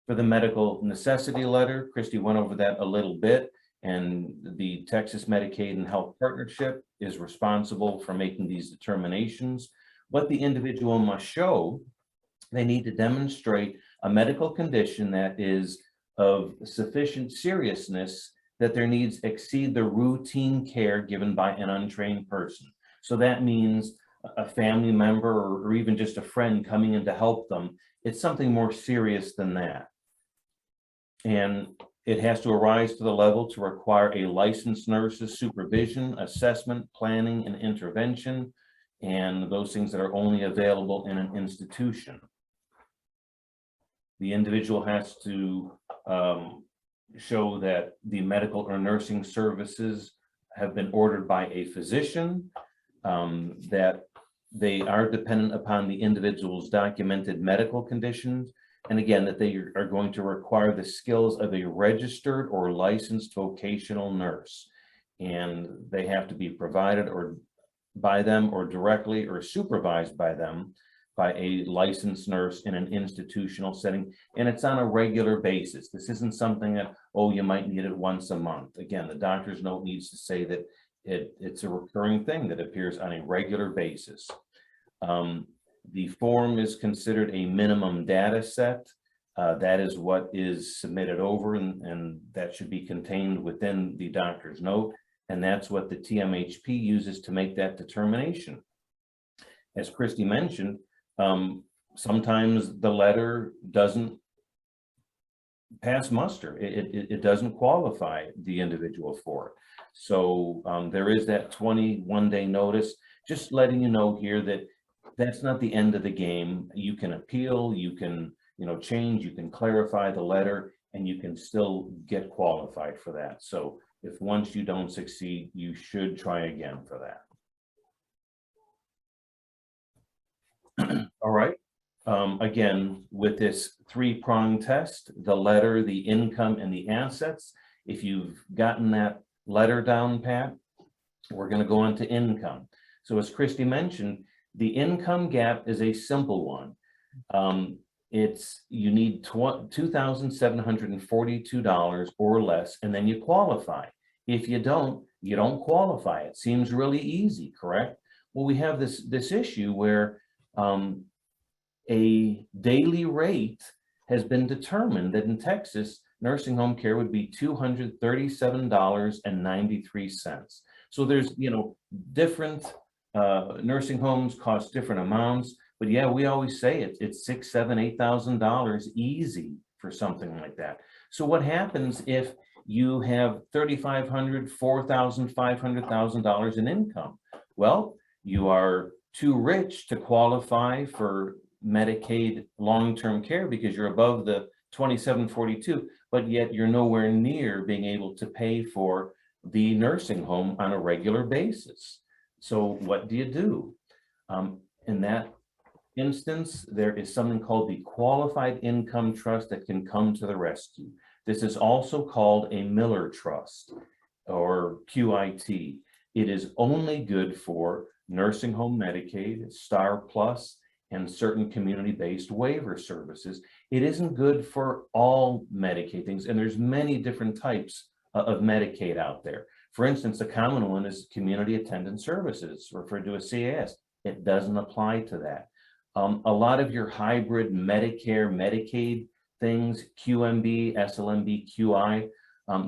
For the medical necessity letter, Kristi went over that a little bit. and the Texas Medicaid and Health Partnership is responsible for making these determinations. What the individual must show, they need to demonstrate a medical condition that is of sufficient seriousness that their needs exceed the routine care given by an untrained person. So that means a family member or even just a friend coming in to help them. It's something more serious than that. And it has to arise to the level to require a licensed nurse's supervision, assessment, planning, and intervention, and those things that are only available in an institution. The individual has to show that the medical or nursing services have been ordered by a physician, that they are dependent upon the individual's documented medical conditions, and again, that they are going to require the skills of a registered or licensed vocational nurse, and they have to be provided or by them or directly or supervised by them by a licensed nurse in an institutional setting, and it's on a regular basis. This isn't something that, oh, you might need it once a month. Again, the doctor's note needs to say that it's a recurring thing that appears on a regular basis. The form is considered a minimum data set. That is what is submitted over, and that should be contained within the doctor's note, and that's what the TMHP uses to make that determination. As Kristi mentioned, sometimes the letter doesn't pass muster. It doesn't qualify the individual for it. So there is that 21-day notice, just letting you know here that that's not the end of the game. You can appeal, you can, change, you can clarify the letter, and you can still get qualified for that. So if once you don't succeed, you should try again for that. All right. Again, with this three-pronged test, the letter, the income, and the assets, if you've gotten that letter down pat, we're going to go on to income. So as Kristi mentioned, the income gap is a simple one. You need $2,742 or less, and then you qualify. If you don't qualify. It seems really easy, correct? Well, we have this issue where a daily rate has been determined that in Texas, nursing home care would be $237.93. So there's, different nursing homes cost different amounts, but yeah, we always say it's $6,000, $7,000, $8,000 easy for something like that. So what happens if you have $3,500, $4,000, $500,000 in income? Well, you are too rich to qualify for Medicaid long-term care because you're above the 2742, but yet you're nowhere near being able to pay for the nursing home on a regular basis. So what do you do? In that instance, there is something called the Qualified Income Trust that can come to the rescue. This is also called a Miller Trust or QIT. It is only good for nursing home Medicaid, Star Plus, and certain community-based waiver services. It isn't good for all Medicaid things, and there's many different types of Medicaid out there. For instance, a common one is community attendant services, referred to as CAS. It doesn't apply to that. A lot of your hybrid Medicare, Medicaid things, QMB, SLMB, QI,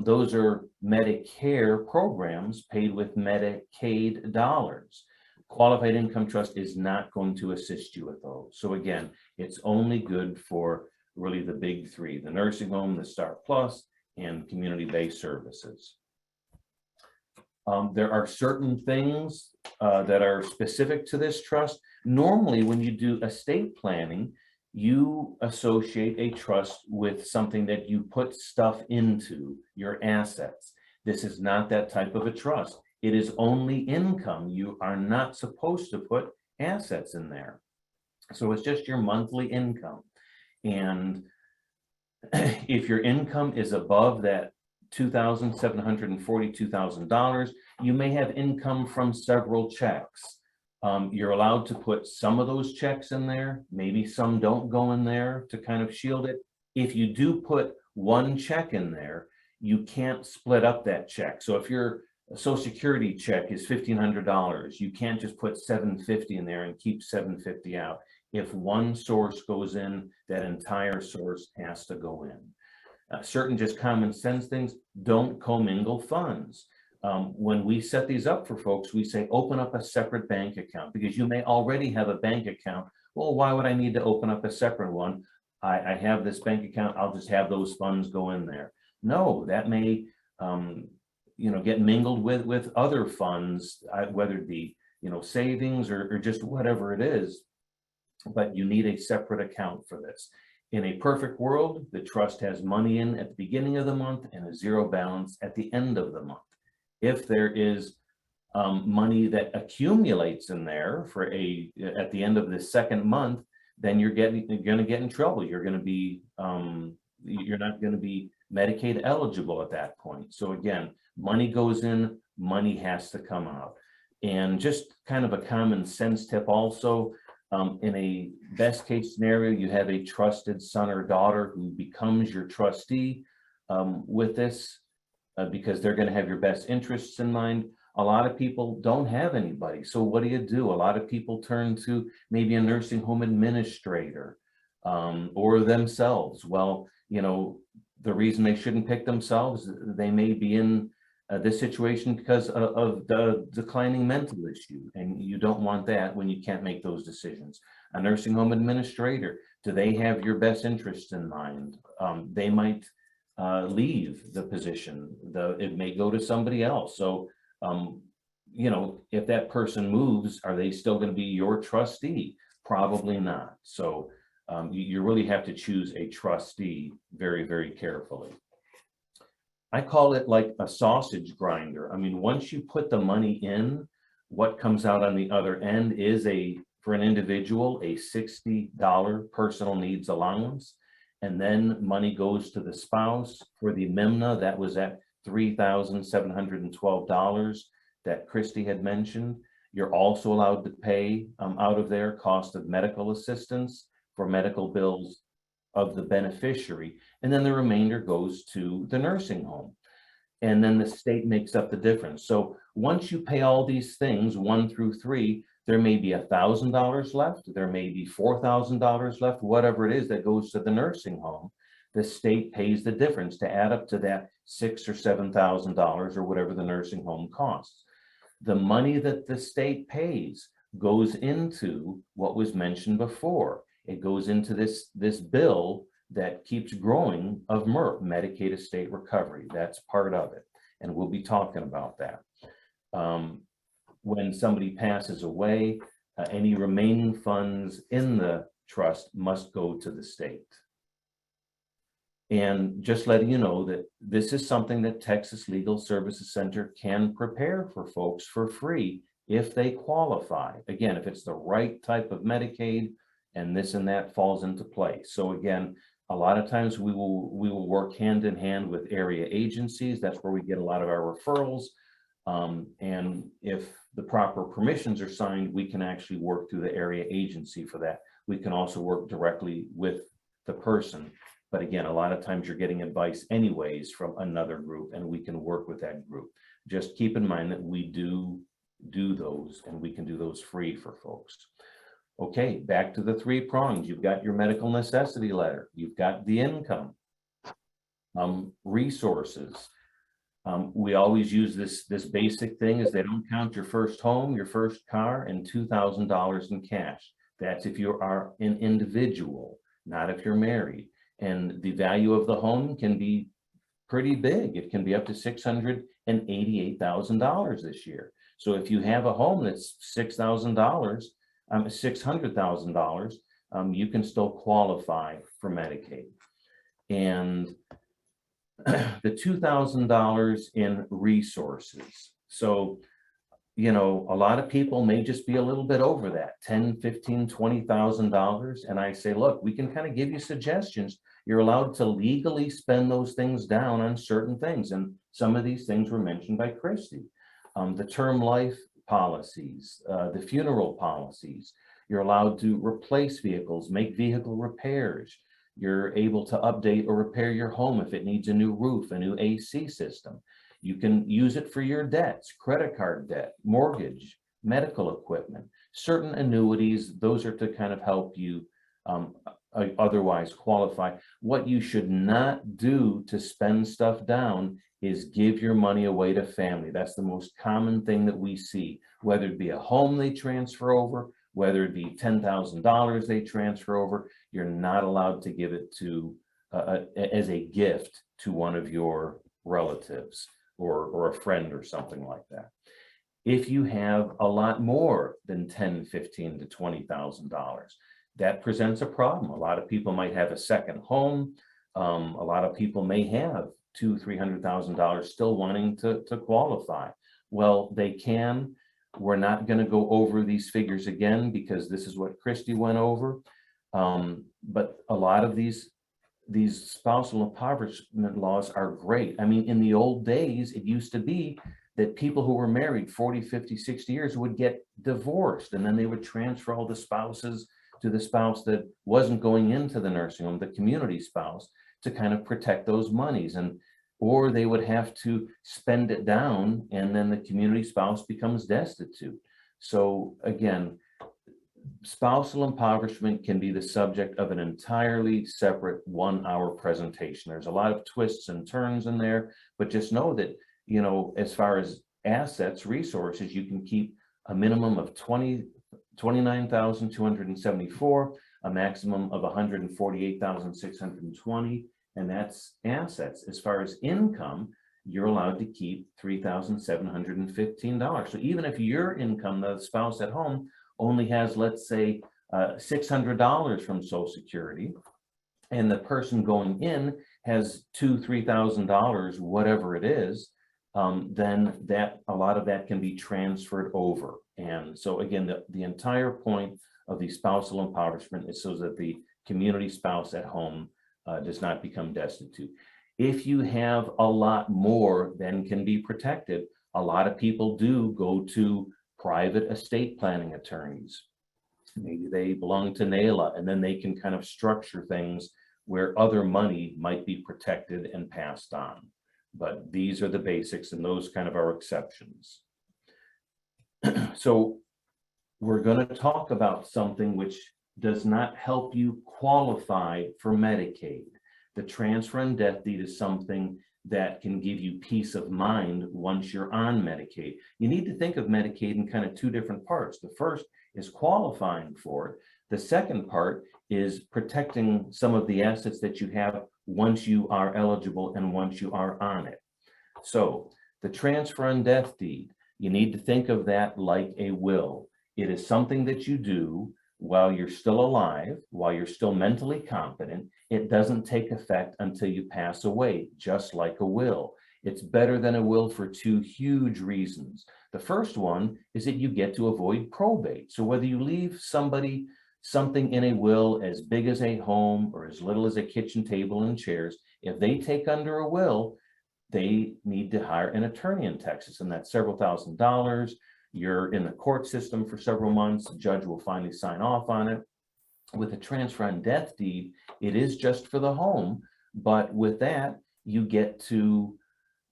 those are Medicare programs paid with Medicaid dollars. Qualified Income Trust is not going to assist you with those. So again, it's only good for really the big three, the nursing home, the Star Plus, and community-based services. There are certain things that are specific to this trust. Normally, when you do estate planning, you associate a trust with something that you put stuff into, your assets. This is not that type of a trust. It is only income. You are not supposed to put assets in there. So it's just your monthly income. And if your income is above that $2,742,000, you may have income from several checks. You're allowed to put some of those checks in there. Maybe some don't go in there to kind of shield it. If you do put one check in there, you can't split up that check. So if your Social Security check is $1,500, you can't just put $750 in there and keep $750 out. If one source goes in, that entire source has to go in. Certain just common sense things, don't commingle funds. When we set these up for folks, we say, open up a separate bank account, because you may already have a bank account. Well, why would I need to open up a separate one? I have this bank account, I'll just have those funds go in there. No, that may get mingled with other funds, whether it be savings or just whatever it is, but you need a separate account for this. In a perfect world, the trust has money in at the beginning of the month and a zero balance at the end of the month. If there is money that accumulates in there at the end of the second month, then you're going to get in trouble. You're going to be you're not going to be Medicaid eligible at that point. So again, money goes in, money has to come out. And just kind of a common sense tip also, in a best case scenario, you have a trusted son or daughter who becomes your trustee with this because they're going to have your best interests in mind. A lot of people don't have anybody. So what do? A lot of people turn to maybe a nursing home administrator or themselves. Well, the reason they shouldn't pick themselves, they may be in this situation because of the declining mental issue, and you don't want that when you can't make those decisions. A nursing home administrator, do they have your best interest in mind? They might leave the position. It may go to somebody else. So, if that person moves, are they still going to be your trustee? Probably not. So you really have to choose a trustee very, very carefully. I call it like a sausage grinder. I mean, once you put the money in, what comes out on the other end is for an individual, a $60 personal needs allowance. And then money goes to the spouse for the MIMNA. That was at $3,712 that Kristi had mentioned. You're also allowed to pay out of their cost of medical assistance for medical bills of the beneficiary, and then the remainder goes to the nursing home. And then the state makes up the difference. So once you pay all these things, 1 through 3, there may be $1,000 left, there may be $4,000 left, whatever it is that goes to the nursing home. The state pays the difference to add up to that $6,000 or $7,000 or whatever the nursing home costs. The money that the state pays goes into what was mentioned before. It goes into this bill that keeps growing of MERP, Medicaid Estate Recovery. That's part of it, and we'll be talking about that. When somebody passes away, any remaining funds in the trust must go to the state. And just letting you know that this is something that Texas Legal Services Center can prepare for folks for free if they qualify. Again, if it's the right type of Medicaid, and this and that falls into place. So again, a lot of times we will work hand in hand with area agencies. That's where we get a lot of our referrals. And if the proper permissions are signed, we can actually work through the area agency for that. We can also work directly with the person. But again, a lot of times you're getting advice anyways from another group, and we can work with that group. Just keep in mind that we do those, and we can do those free for folks. Okay, back to the 3 prongs. You've got your medical necessity letter. You've got the income, resources. We always use this basic thing is they don't count your first home, your first car, and $2,000 in cash. That's if you are an individual, not if you're married. And the value of the home can be pretty big. It can be up to $688,000 this year. So if you have a home that's $600,000, you can still qualify for Medicaid. And the $2,000 in resources. So, a lot of people may just be a little bit over that, $10,000, $15,000, $20,000. And I say, look, we can kind of give you suggestions. You're allowed to legally spend those things down on certain things. And some of these things were mentioned by Kristi. The term life policies, the funeral policies. You're allowed to replace vehicles, make vehicle repairs. You're able to update or repair your home if it needs a new roof, a new AC system. You can use it for your debts, credit card debt, mortgage, medical equipment, certain annuities. Those are to kind of help you otherwise qualify. What you should not do to spend stuff down is give your money away to family. That's the most common thing that we see, whether it be a home they transfer over, whether it be $10,000 they transfer over. You're not allowed to give it to as a gift to one of your relatives or a friend or something like that. If you have a lot more than $10,000, $15,000 to $20,000, that presents a problem. A lot of people might have a second home. A lot of people may have $200,000, $300,000 still wanting to qualify. Well, they can. We're not going to go over these figures again because this is what Kristi went over. But a lot of these spousal impoverishment laws are great. I mean, in the old days, it used to be that people who were married 40, 50, 60 years would get divorced, and then they would transfer all the spouses to the spouse that wasn't going into the nursing home, the community spouse, to kind of protect those monies. Or they would have to spend it down, and then the community spouse becomes destitute. So again, spousal impoverishment can be the subject of an entirely separate 1-hour presentation. There's a lot of twists and turns in there, but just know that, you know, as far as assets, resources, you can keep a minimum of 29,274, a maximum of 148,620, and that's assets. As far as income, you're allowed to keep $3,715. So even if your income, the spouse at home, only has, let's say, $600 from Social Security, and the person going in has $2,000, $3,000, whatever it is, then a lot of that can be transferred over. And so again, the entire point of the spousal impoverishment is so that the community spouse at home does not become destitute. If you have a lot more than can be protected, a lot of people do go to private estate planning attorneys. Maybe they belong to NAILA, and then they can kind of structure things where other money might be protected and passed on. But these are the basics, and those kind of are exceptions. So we're going to talk about something which does not help you qualify for Medicaid. The transfer and death deed is something that can give you peace of mind once you're on Medicaid. You need to think of Medicaid in kind of two different parts. The first is qualifying for it. The second part is protecting some of the assets that you have once you are eligible and once you are on it. So the transfer and death deed, you need to think of that like a will. It is something that you do while you're still alive, while you're still mentally competent. It doesn't take effect until you pass away, just like a will. It's better than a will for two huge reasons. The first one is that you get to avoid probate. So whether you leave somebody something in a will as big as a home or as little as a kitchen table and chairs, if they take under a will, they need to hire an attorney in Texas, and that's several $1,000s. You're in the court system for several months. The judge will finally sign off on it. With a transfer and death deed, it is just for the home, but with that, you get to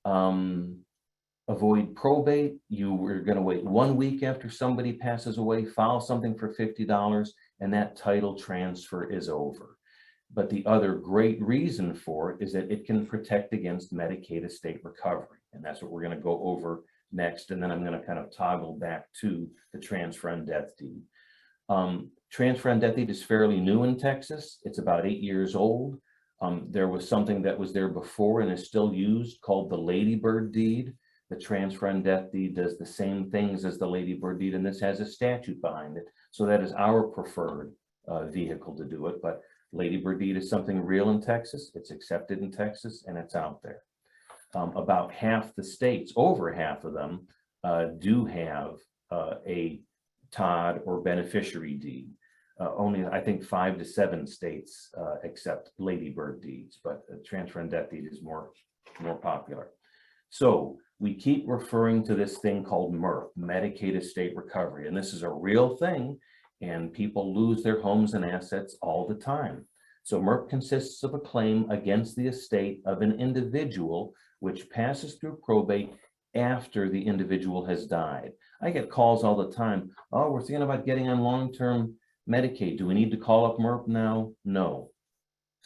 avoid probate. You were going to wait 1 week after somebody passes away, file something for $50, and that title transfer is over. But the other great reason for it is that it can protect against Medicaid estate recovery, and that's what we're going to go over next, and then I'm going to kind of toggle back to the transfer and death deed. Transfer and death deed is fairly new in Texas. It's about 8 years old. There was something that was there before and is still used called the Ladybird deed. The transfer and death deed does the same things as the Ladybird deed, and this has a statute behind it. So that is our preferred vehicle to do it. But Ladybird deed is something real in Texas. It's accepted in Texas, and it's out there. About half the states, over half of them, do have a TOD or beneficiary deed. Only, I think, 5 to 7 states accept Ladybird deeds, but transfer and death deed is more popular. So we keep referring to this thing called MERP, Medicaid Estate Recovery, and this is a real thing, and people lose their homes and assets all the time. So MERP consists of a claim against the estate of an individual which passes through probate after the individual has died. I get calls all the time. Oh, we're thinking about getting on long-term Medicaid. Do we need to call up MERP now? No.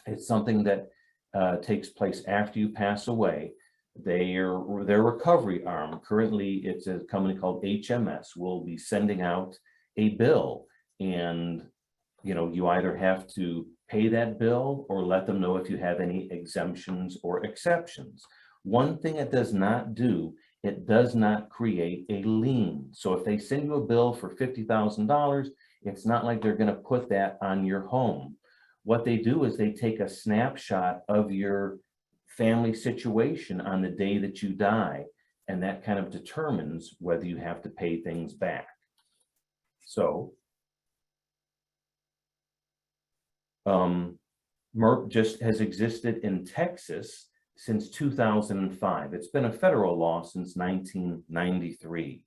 It's something that takes place after you pass away. Their recovery arm, currently it's a company called HMS, will be sending out a bill, and you either have to pay that bill or let them know if you have any exemptions or exceptions. One thing it does not do, it does not create a lien. So if they send you a bill for $50,000, it's not like they're going to put that on your home. What they do is they take a snapshot of your family situation on the day that you die, and that kind of determines whether you have to pay things back. So MERP just has existed in Texas since 2005. It's been a federal law since 1993.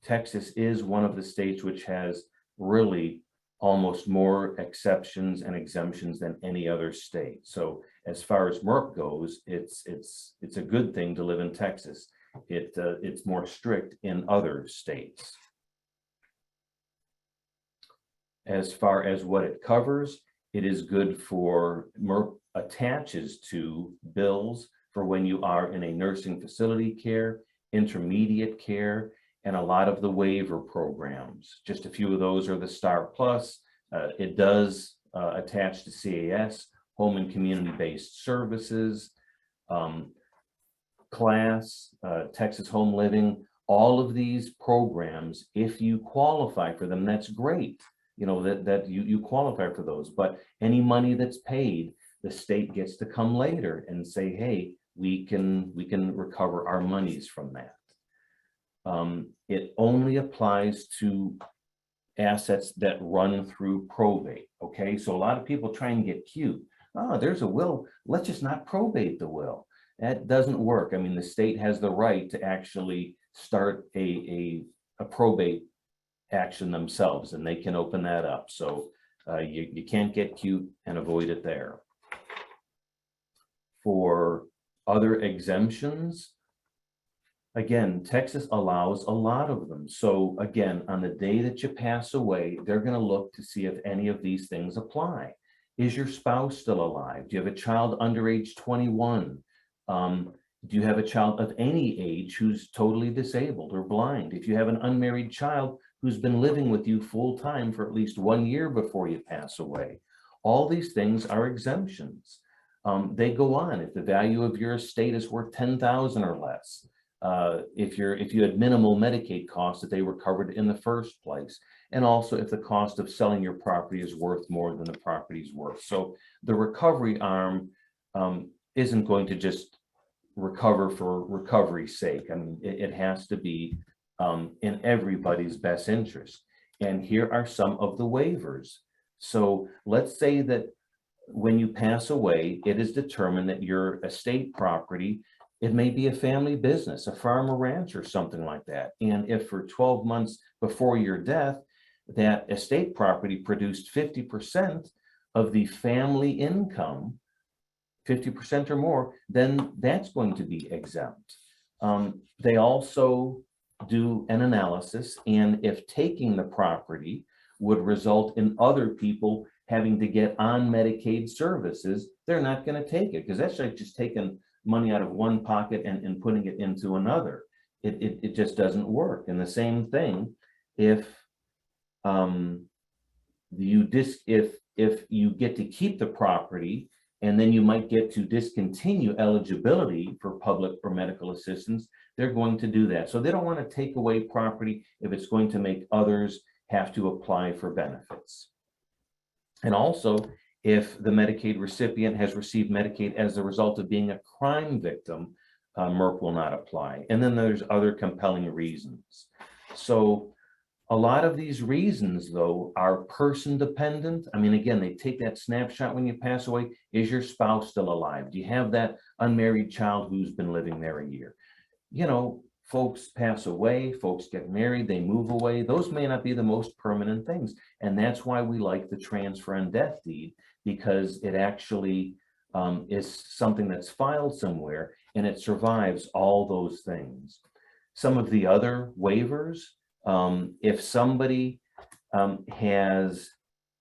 Texas is one of the states which has really almost more exceptions and exemptions than any other state. So as far as MERP goes, it's a good thing to live in Texas. It's more strict in other states. As far as what it covers, it is good for MERP attaches to bills for when you are in a nursing facility care, intermediate care, and a lot of the waiver programs. Just a few of those are the STAR Plus. It does attach to CAS, home and community-based services, CLASS, Texas Home Living. All of these programs, if you qualify for them, that's great. That you qualify for those, but any money that's paid, the state gets to come later and say, hey, we can recover our monies from that. It only applies to assets that run through probate. Okay, so a lot of people try and get cute. Oh, there's a will, let's just not probate the will. That doesn't work. I mean, the state has the right to actually start a probate action themselves, and they can open that up. So you can't get cute and avoid it there. For other exemptions, again, Texas allows a lot of them. So again, on the day that you pass away, they're going to look to see if any of these things apply. Is your spouse still alive? Do you have a child under age 21? Do you have a child of any age who's totally disabled or blind? If you have an unmarried child who's been living with you full time for at least 1 year before you pass away, all these things are exemptions. They go on. If the value of your estate is worth $10,000 or less, if you had minimal Medicaid costs that they were covered in the first place, and also if the cost of selling your property is worth more than the property's worth. So the recovery arm isn't going to just recover for recovery's sake. I mean, it has to be in everybody's best interest. And here are some of the waivers. So let's say that when you pass away, it is determined that your estate property, it may be a family business, a farm or ranch or something like that. And if for 12 months before your death, that estate property produced 50% of the family income, 50% or more, then that's going to be exempt. They also do an analysis, and if taking the property would result in other people having to get on Medicaid services, they're not going to take it, because that's like just taking money out of one pocket and putting it into another. It just doesn't work. And the same thing, if you get to keep the property, and then you might get to discontinue eligibility for public or medical assistance, they're going to do that. So they don't want to take away property if it's going to make others have to apply for benefits. And also, if the Medicaid recipient has received Medicaid as a result of being a crime victim, MERP will not apply. And then there's other compelling reasons. So a lot of these reasons, though, are person dependent. I mean, again, they take that snapshot when you pass away. Is your spouse still alive? Do you have that unmarried child who's been living there a year? folks pass away, folks get married, they move away. Those may not be the most permanent things. And that's why we like the transfer and death deed, because it actually is something that's filed somewhere and it survives all those things. Some of the other waivers, if somebody has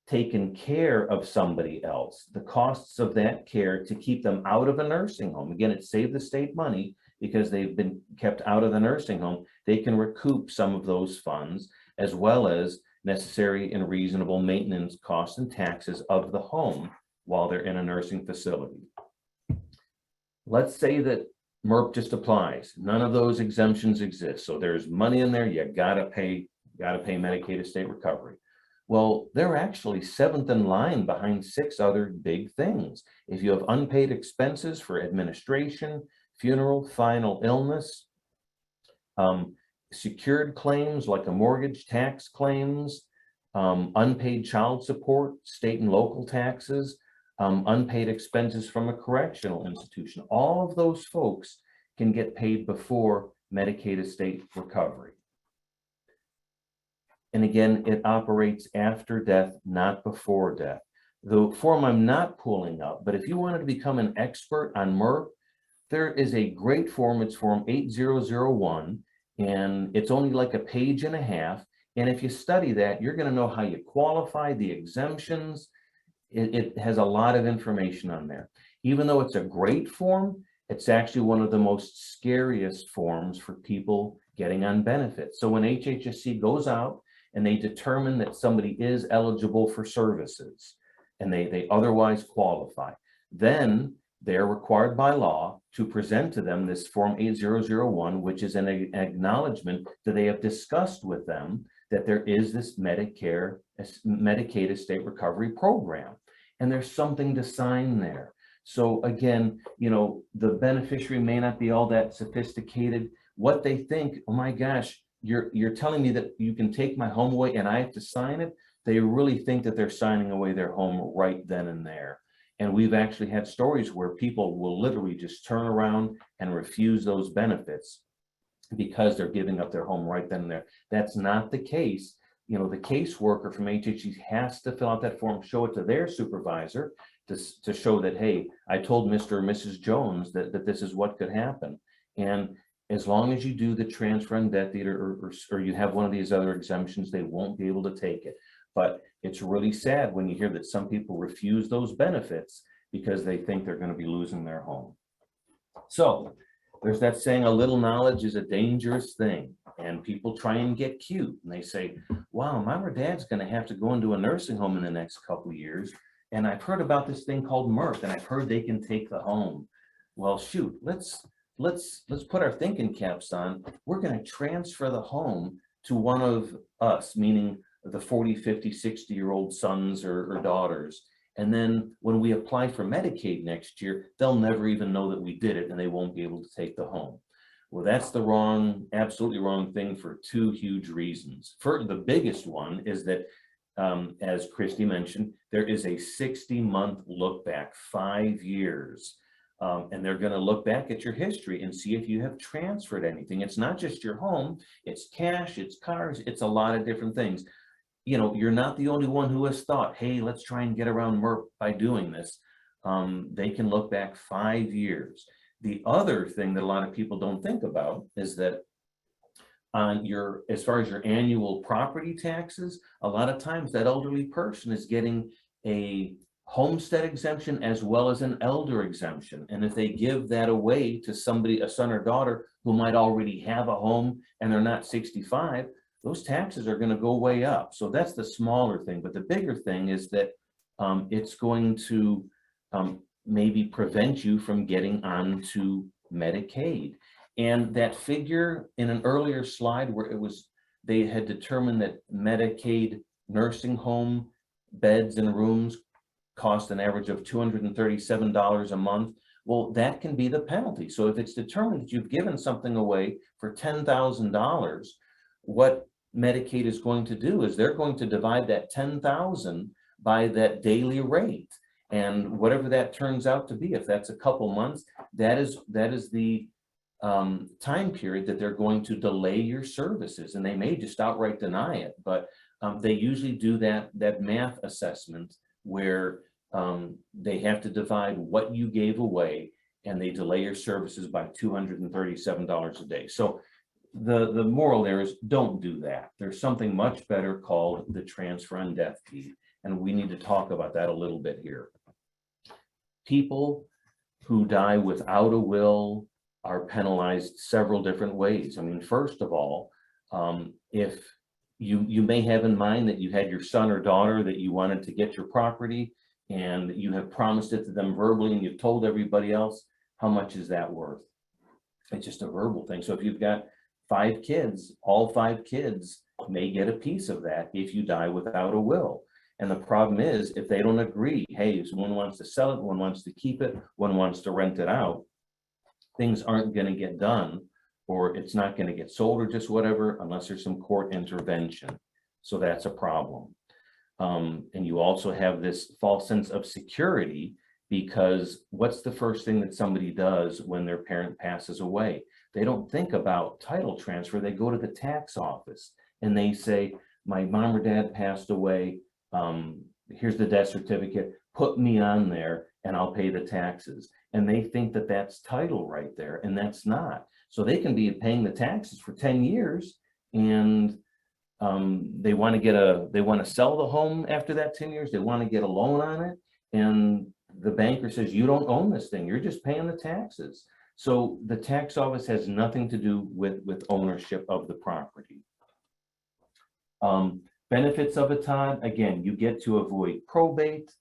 taken care of somebody else, the costs of that care to keep them out of a nursing home, again, it saved the state money because they've been kept out of the nursing home, they can recoup some of those funds, as well as necessary and reasonable maintenance costs and taxes of the home while they're in a nursing facility. Let's say that MERP just applies. None of those exemptions exist. So there's money in there, you gotta pay Medicaid estate recovery. Well, they're actually seventh in line behind 6 other big things. If you have unpaid expenses for administration, funeral, final illness, secured claims like a mortgage, tax claims, unpaid child support, state and local taxes, unpaid expenses from a correctional institution, all of those folks can get paid before Medicaid estate recovery. And again, it operates after death, not before death. The form I'm not pulling up, but if you wanted to become an expert on MERP, there is a great form. It's form 8001, and it's only like a page and a half. And if you study that, you're going to know how you qualify, the exemptions. It has a lot of information on there. Even though it's a great form, it's actually one of the most scariest forms for people getting on benefits. So when HHSC goes out and they determine that somebody is eligible for services and they otherwise qualify, then they're required by law to present to them this form 8001, which is an acknowledgement that they have discussed with them that there is this Medicaid estate recovery program, and there's something to sign there. So again, you know, the beneficiary may not be all that sophisticated. What they think, oh my gosh, you're telling me that you can take my home away and I have to sign it? They really think that they're signing away their home right then and there. And we've actually had stories where people will literally just turn around and refuse those benefits because they're giving up their home right then and there. That's not the case. You know, the caseworker from HHS has to fill out that form, show it to their supervisor to show that, hey, I told Mr. or Mrs. Jones that this is what could happen. And as long as you do the transfer and death deed or you have one of these other exemptions, they won't be able to take it. But it's really sad when you hear that some people refuse those benefits because they think they're going to be losing their home. So there's that saying, a little knowledge is a dangerous thing. And people try and get cute. And they say, wow, mom or dad's going to have to go into a nursing home in the next couple of years. And I've heard about this thing called MERP, and I've heard they can take the home. Well, shoot, let's put our thinking caps on. We're going to transfer the home to one of us, meaning the 40, 50, 60-year-old sons or daughters. And then when we apply for Medicaid next year, they'll never even know that we did it, and they won't be able to take the home. Well, that's the wrong, absolutely wrong thing for 2 huge reasons. For the biggest one is that, as Kristi mentioned, there is a 60-month look back, 5 years. And they're going to look back at your history and see if you have transferred anything. It's not just your home, it's cash, it's cars, it's a lot of different things. You know, you're not the only one who has thought, hey, let's try and get around MERP by doing this. They can look back 5 years. The other thing that a lot of people don't think about is that on as far as your annual property taxes, a lot of times that elderly person is getting a homestead exemption as well as an elder exemption. And if they give that away to somebody, a son or daughter who might already have a home and they're not 65, those taxes are going to go way up. So that's the smaller thing. But the bigger thing is that it's going to maybe prevent you from getting onto Medicaid. And that figure in an earlier slide where they had determined that Medicaid nursing home beds and rooms cost an average of $237 a month. Well, that can be the penalty. So if it's determined that you've given something away for $10,000, what Medicaid is going to do is they're going to divide that $10,000 by that daily rate. And whatever that turns out to be, if that's a couple months, that is the time period that they're going to delay your services, and they may just outright deny it, but they usually do that math assessment where they have to divide what you gave away, and they delay your services by $237 a day. So the moral there is don't do that. There's something much better called the transfer on death deed, and we need to talk about that a little bit here. People who die without a will are penalized several different ways. I mean, first of all, if you may have in mind that you had your son or daughter that you wanted to get your property, and you have promised it to them verbally, and you've told everybody else, how much is that worth? It's just a verbal thing. So if you've got 5 kids, all 5 kids may get a piece of that if you die without a will. And the problem is, if they don't agree, hey, one wants to sell it, one wants to keep it, one wants to rent it out, things aren't going to get done, or it's not going to get sold, or just whatever, unless there's some court intervention. So that's a problem. And you also have this false sense of security, because what's the first thing that somebody does when their parent passes away? They don't think about title transfer. They go to the tax office and they say, my mom or dad passed away. Here's the death certificate, put me on there and I'll pay the taxes. And they think that that's title right there, and that's not. So they can be paying the taxes for 10 years, and they want to sell the home after that 10 years. They want to get a loan on it, and the banker says, you don't own this thing, you're just paying the taxes. So the tax office has nothing to do with ownership of the property. Benefits of a TOD, again, you get to avoid probate.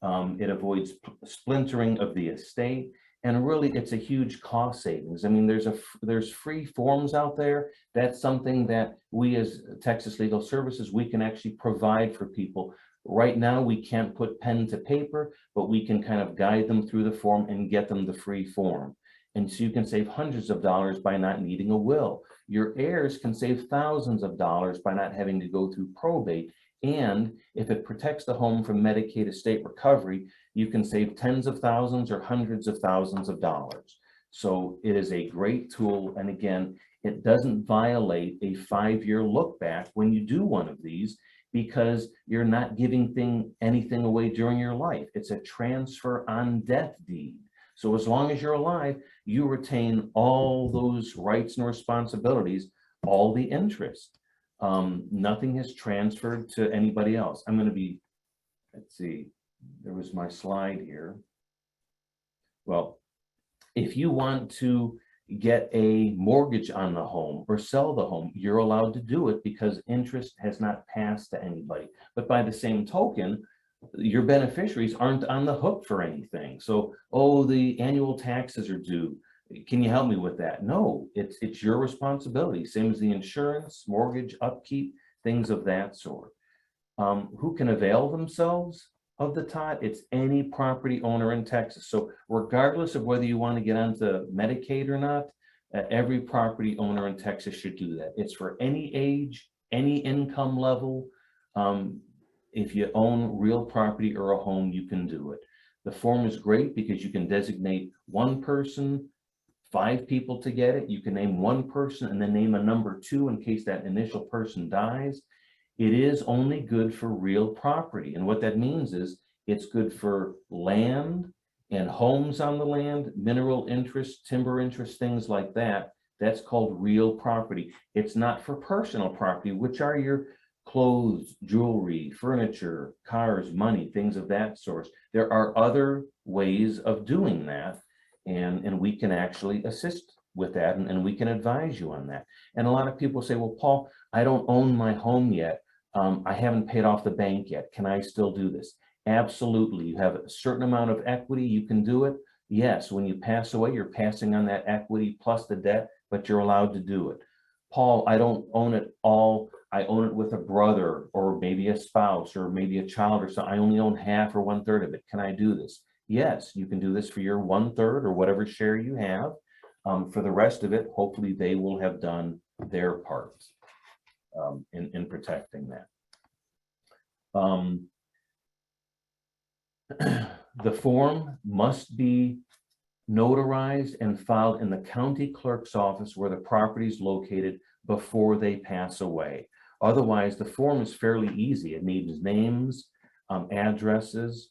It avoids splintering of the estate, and really it's a huge cost savings. I mean, there's free forms out there. That's something that we as Texas Legal Services, we can actually provide for people. Right now, we can't put pen to paper, but we can kind of guide them through the form and get them the free form. And so you can save hundreds of dollars by not needing a will. Your heirs can save thousands of dollars by not having to go through probate. And if it protects the home from Medicaid estate recovery, you can save tens of thousands or hundreds of thousands of dollars. So it is a great tool. And again, it doesn't violate a 5-year look back when you do one of these, because you're not giving anything away during your life. It's a transfer on death deed. So as long as you're alive, you retain all those rights and responsibilities, all the interest. Nothing is transferred to anybody else. I'm going to be, let's see, there was my slide here. Well, if you want to get a mortgage on the home or sell the home, you're allowed to do it because interest has not passed to anybody. But by the same token, your beneficiaries aren't on the hook for anything. So, oh, the annual taxes are due. Can you help me with that? No, it's your responsibility. Same as the insurance, mortgage, upkeep, things of that sort. Who can avail themselves of the TOD? It's any property owner in Texas. So regardless of whether you want to get onto Medicaid or not, every property owner in Texas should do that. It's for any age, any income level. If you own real property or a home, you can do it. The form is great because you can designate one person, 5 people to get it. You can name one person and then name a number 2 in case that initial person dies. It is only good for real property. And what that means is it's good for land and homes on the land, mineral interest, timber interest, things like that. That's called real property. It's not for personal property, which are your clothes, jewelry, furniture, cars, money, things of that sort. There are other ways of doing that, and we can actually assist with that, and we can advise you on that. And a lot of people say, well, Paul, I don't own my home yet. I haven't paid off the bank yet. Can I still do this? Absolutely. You have a certain amount of equity, you can do it. Yes, when you pass away, you're passing on that equity plus the debt, but you're allowed to do it. Paul, I don't own it all. I own it with a brother or maybe a spouse or maybe a child or something. I only own half or 1/3 of it. Can I do this? Yes, you can do this for your 1/3 or whatever share you have. For the rest of it, hopefully they will have done their part in protecting that. The form must be notarized and filed in the county clerk's office where the property is located before they pass away. Otherwise, the form is fairly easy. It needs names, addresses.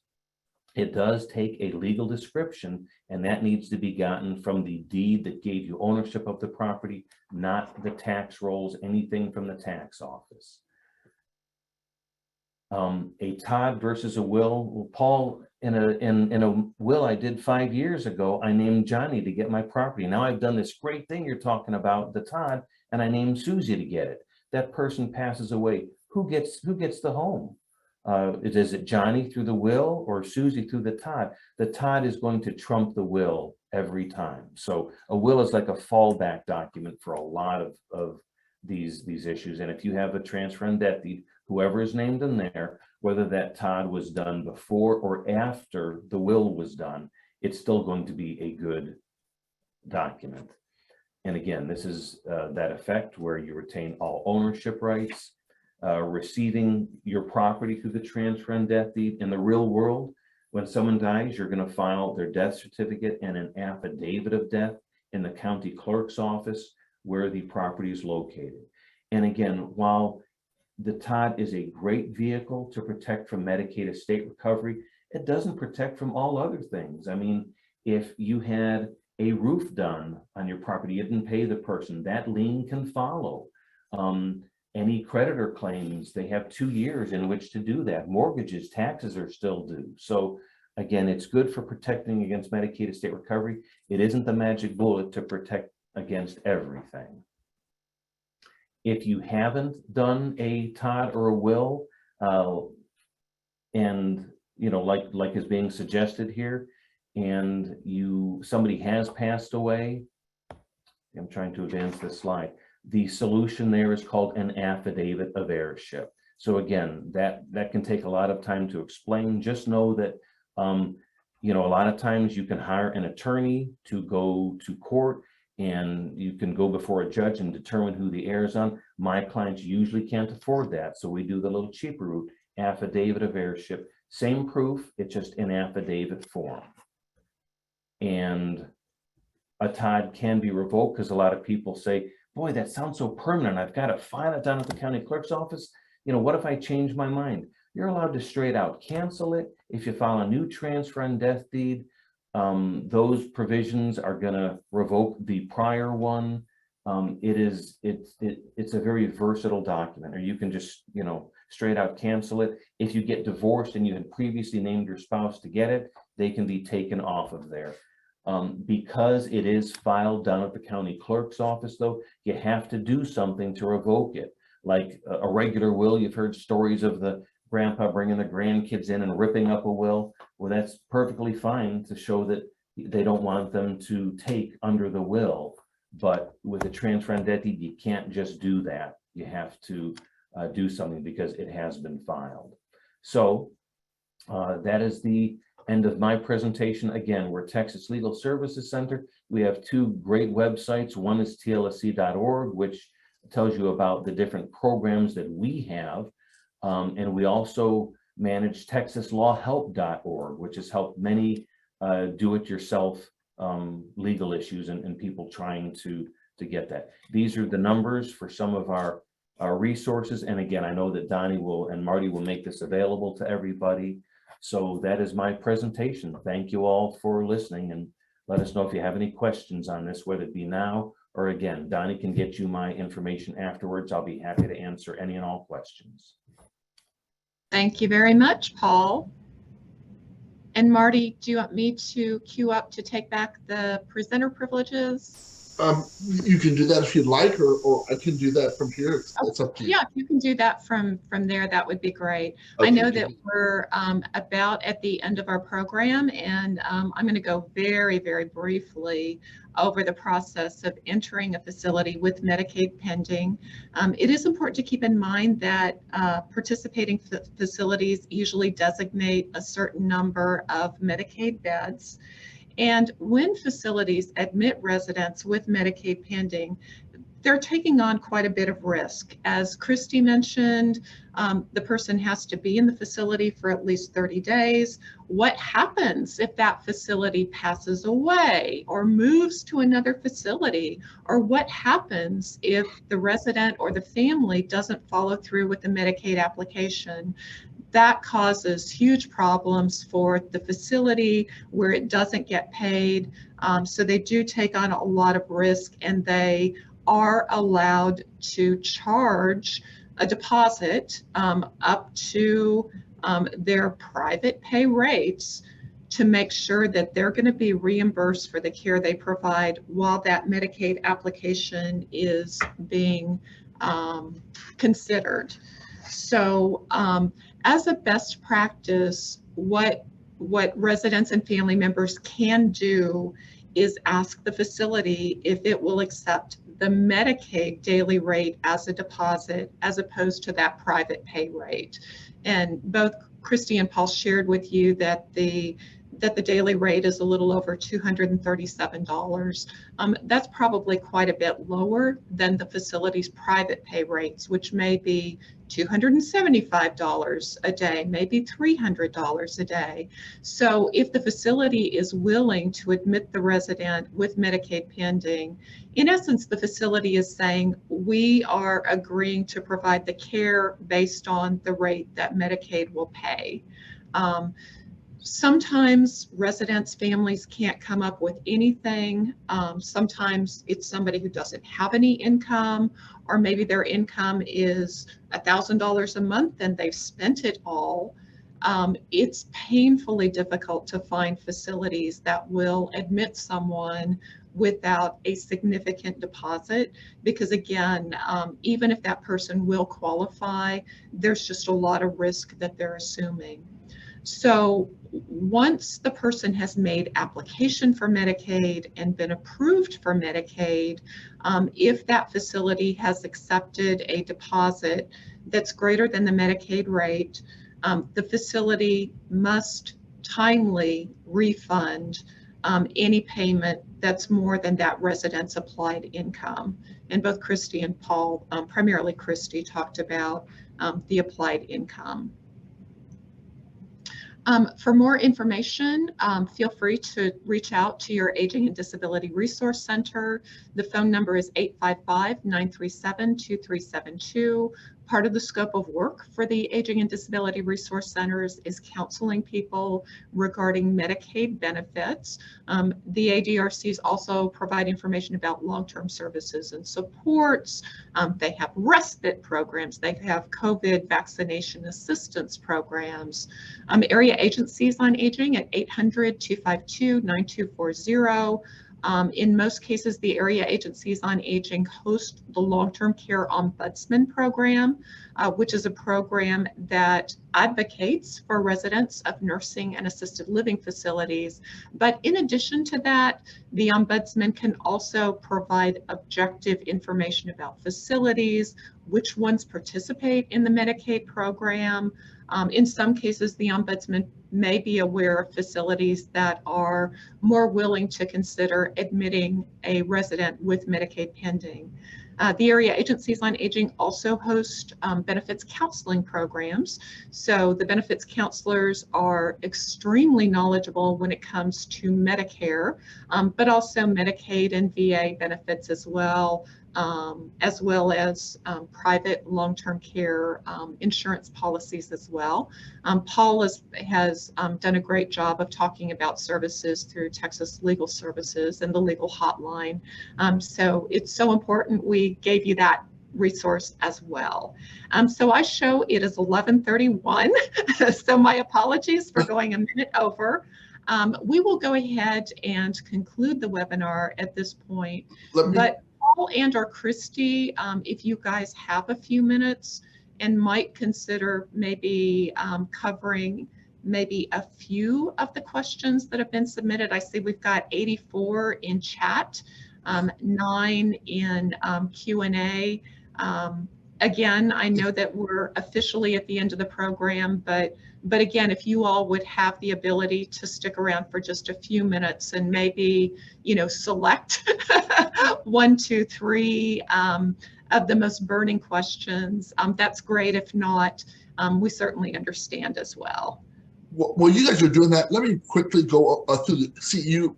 It does take a legal description, and that needs to be gotten from the deed that gave you ownership of the property, not the tax rolls, anything from the tax office. A Todd versus a will. Well, Paul, in a will I did 5 years ago, I named Johnny to get my property. Now I've done this great thing you're talking about, the Todd, and I named Susie to get it. That person passes away. Who gets the home? Is it Johnny through the will or Susie through the Todd? The Todd is going to trump the will every time. So a will is like a fallback document for a lot of these issues. And if you have a transfer and death deed, whoever is named in there, whether that Todd was done before or after the will was done, it's still going to be a good document. And again, this is that effect where you retain all ownership rights, receiving your property through the transfer and death deed. In the real world, when someone dies, you're going to file their death certificate and an affidavit of death in the county clerk's office where the property is located. And again, while the Todd is a great vehicle to protect from Medicaid estate recovery, it doesn't protect from all other things. I mean, if you had a roof done on your property, you didn't pay the person, that lien can follow. Any creditor claims, they have 2 years in which to do that. Mortgages, taxes are still due. So again, it's good for protecting against Medicaid estate recovery. It isn't the magic bullet to protect against everything. If you haven't done a Todd or a will, and you know, like is being suggested here, and somebody has passed away, I'm trying to advance this slide. The solution there is called an affidavit of heirship. So again, that can take a lot of time to explain. Just know that you know, a lot of times you can hire an attorney to go to court, and you can go before a judge and determine who the heir is on. My clients usually can't afford that, so we do the little cheaper route, affidavit of heirship. Same proof, it's just in affidavit form. And a Todd can be revoked because a lot of people say, boy, that sounds so permanent. I've got to file it down at the county clerk's office. You know, what if I change my mind? You're allowed to straight out cancel it. If you file a new transfer and death deed, those provisions are going to revoke the prior one. It's a very versatile document, or you can just, you know, straight out cancel it. If you get divorced and you had previously named your spouse to get it, they can be taken off of there. Because it is filed down at the county clerk's office, though, you have to do something to revoke it. Like a regular will, you've heard stories of the grandpa bringing the grandkids in and ripping up a will. Well, that's perfectly fine to show that they don't want them to take under the will. But with a transfer and death deed, you can't just do that. You have to do something because it has been filed. So that is the end of my presentation. Again, we're Texas Legal Services Center. We have 2 great websites. One is tlsc.org, which tells you about the different programs that we have. And we also manage texaslawhelp.org, which has helped many do-it-yourself legal issues and people trying to get that. These are the numbers for some of our resources. And again, I know that Doni and Marty will make this available to everybody. So that is my presentation. Thank you all for listening, and let us know if you have any questions on this, whether it be now or again. Doni can get you my information afterwards. I'll be happy to answer any and all questions. Thank you very much, Paul. And Marty, do you want me to queue up to take back the presenter privileges? You can do that if you'd like, or I can do that from here. It's up to you. Yeah, if you can do that from there, that would be great. Okay, I know that we're about at the end of our program, and I'm going to go very, very briefly over the process of entering a facility with Medicaid pending. It is important to keep in mind that participating facilities usually designate a certain number of Medicaid beds. And when facilities admit residents with Medicaid pending, they're taking on quite a bit of risk. As Kristi mentioned, the person has to be in the facility for at least 30 days. What happens if that facility passes away or moves to another facility? Or what happens if the resident or the family doesn't follow through with the Medicaid application? That causes huge problems for the facility where it doesn't get paid. So they do take on a lot of risk, and they are allowed to charge a deposit up to their private pay rates to make sure that they're going to be reimbursed for the care they provide while that Medicaid application is being considered. So as a best practice, what residents and family members can do is ask the facility if it will accept the Medicaid daily rate as a deposit as opposed to that private pay rate. And both Kristi and Paul shared with you that the daily rate is a little over $237. That's probably quite a bit lower than the facility's private pay rates, which may be $275 a day, maybe $300 a day. So if the facility is willing to admit the resident with Medicaid pending, in essence, the facility is saying, we are agreeing to provide the care based on the rate that Medicaid will pay. Sometimes residents, families can't come up with anything. Sometimes it's somebody who doesn't have any income, or maybe their income is $1,000 a month and they've spent it all. It's painfully difficult to find facilities that will admit someone without a significant deposit, because again, even if that person will qualify, there's just a lot of risk that they're assuming. So once the person has made application for Medicaid and been approved for Medicaid, if that facility has accepted a deposit that's greater than the Medicaid rate, the facility must timely refund any payment that's more than that resident's applied income. And both Kristi and Paul, primarily Kristi, talked about the applied income. For more information, feel free to reach out to your Aging and Disability Resource Center. The phone number is 855-937-2372. Part of the scope of work for the Aging and Disability Resource Centers is counseling people regarding Medicaid benefits. The ADRCs also provide information about long-term services and supports. They have respite programs. They have COVID vaccination assistance programs. Area agencies on aging at 800-252-9240. In most cases, the area agencies on aging host the Long-Term Care Ombudsman Program, which is a program that advocates for residents of nursing and assisted living facilities. But in addition to that, the Ombudsman can also provide objective information about facilities, which ones participate in the Medicaid program. In some cases, the Ombudsman may be aware of facilities that are more willing to consider admitting a resident with Medicaid pending. The area agencies on aging also host benefits counseling programs. So the benefits counselors are extremely knowledgeable when it comes to Medicare, but also Medicaid and VA benefits as well as private long-term care insurance policies as well. Paul has done a great job of talking about services through Texas Legal Services and the legal hotline. So it's so important we gave you that resource as well. So I show it is 11:31, so my apologies for going a minute over. We will go ahead and conclude the webinar at this point. But Paul and or Kristi, if you guys have a few minutes and might consider maybe covering maybe a few of the questions that have been submitted. I see we've got 84 in chat, 9 in Q&A. again, I know that we're officially at the end of the program, but again, if you all would have the ability to stick around for just a few minutes and maybe, select 1, 2, 3 of the most burning questions, that's great. If not, we certainly understand as well. Well, you guys are doing that. Let me quickly go through the CEU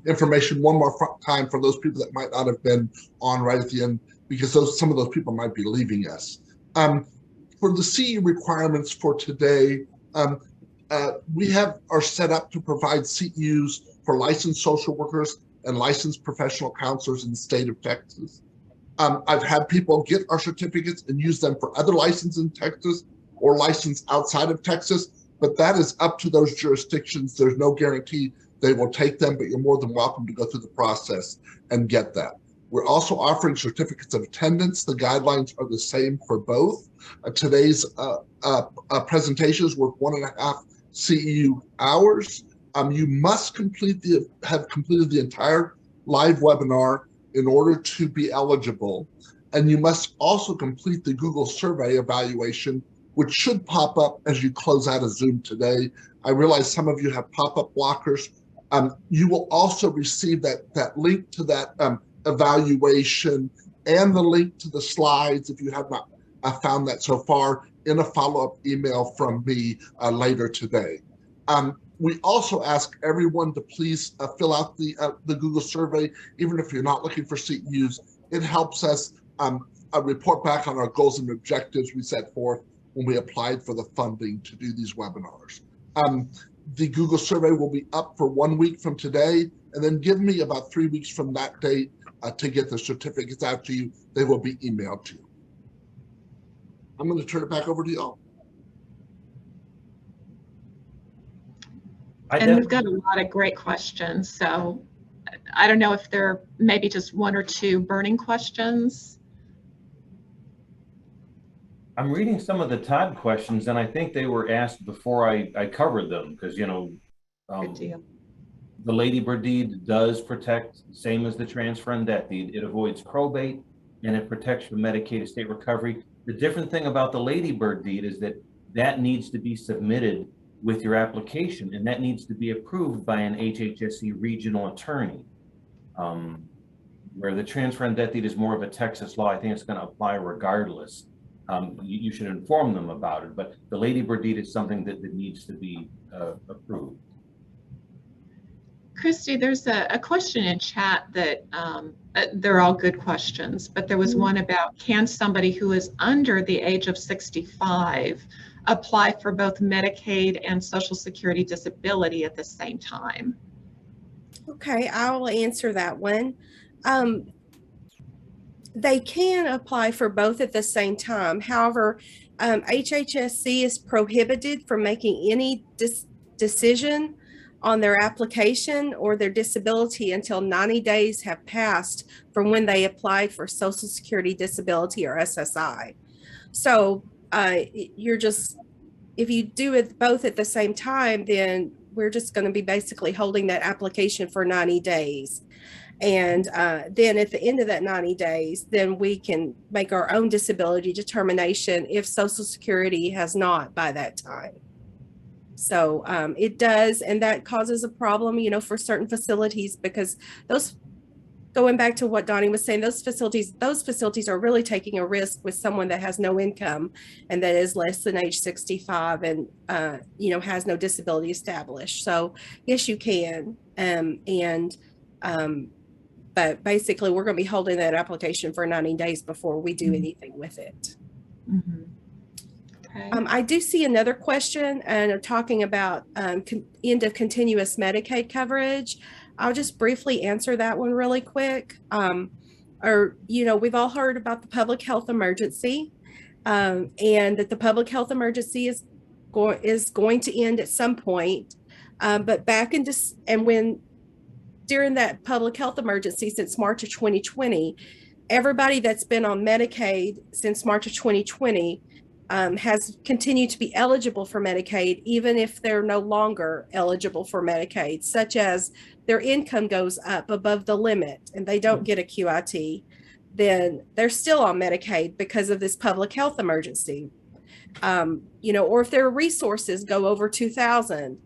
information one more time for those people that might not have been on right at the end, because some of those people might be leaving us. For the CEU requirements for today, we are set up to provide CEUs for licensed social workers and licensed professional counselors in the state of Texas. I've had people get our certificates and use them for other licenses in Texas or license outside of Texas, but that is up to those jurisdictions. There's no guarantee they will take them, but you're more than welcome to go through the process and get that. We're also offering certificates of attendance. The guidelines are the same for both. Today's presentation is worth 1.5 CEU hours. You must have completed the entire live webinar in order to be eligible. And you must also complete the Google survey evaluation, which should pop up as you close out of Zoom today. I realize some of you have pop-up blockers. You will also receive that link to that evaluation and the link to the slides, if you have not found that so far, in a follow-up email from me later today. We also ask everyone to please fill out the Google survey, even if you're not looking for CEUs. It helps us report back on our goals and objectives we set forth when we applied for the funding to do these webinars. The Google survey will be up for 1 week from today, and then give me about 3 weeks from that date to get the certificates out to you. They will be emailed to you. I'm going to turn it back over to y'all. And we've got a lot of great questions. So I don't know if there are maybe just 1 or 2 burning questions. I'm reading some of the Todd questions, and I think they were asked before I covered them, because, Good deal. The Lady Bird deed does protect, same as the transfer and death deed. It avoids probate, and it protects from Medicaid estate recovery. The different thing about the Lady Bird deed is that needs to be submitted with your application, and that needs to be approved by an HHSC regional attorney. Where the transfer and death deed is more of a Texas law, I think it's going to apply regardless. You should inform them about it, but the Lady Bird deed is something that needs to be approved. Kristi, there's a question in chat that they're all good questions, but there was one about, can somebody who is under the age of 65 apply for both Medicaid and Social Security disability at the same time? Okay, I will answer that one. They can apply for both at the same time. However, HHSC is prohibited from making any decision on their application or their disability until 90 days have passed from when they applied for Social Security disability or SSI. So if you do it both at the same time, then we're just going to be basically holding that application for 90 days. And then at the end of that 90 days, then we can make our own disability determination if Social Security has not by that time. So it does, and that causes a problem, for certain facilities, because those, going back to what Doni was saying, those facilities are really taking a risk with someone that has no income and that is less than age 65 and, has no disability established. So yes, you can. But basically, we're going to be holding that application for 90 days before we do anything with it. Mm-hmm. Okay. I do see another question, and talking about end of continuous Medicaid coverage. I'll just briefly answer that one really quick. We've all heard about the public health emergency, and that the public health emergency is going to end at some point. But back in during that public health emergency since March of 2020, everybody that's been on Medicaid since March of 2020 has continued to be eligible for Medicaid, even if they're no longer eligible for Medicaid, such as their income goes up above the limit and they don't get a QIT. then they're still on Medicaid because of this public health emergency. Or if their resources go over 2,000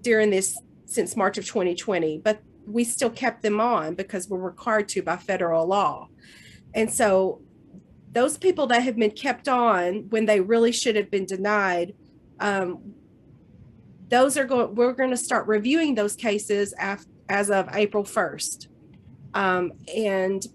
during this since March of 2020, but we still kept them on because we're required to by federal law. And so those people that have been kept on when they really should have been denied, we're going to start reviewing those cases as of April 1st. And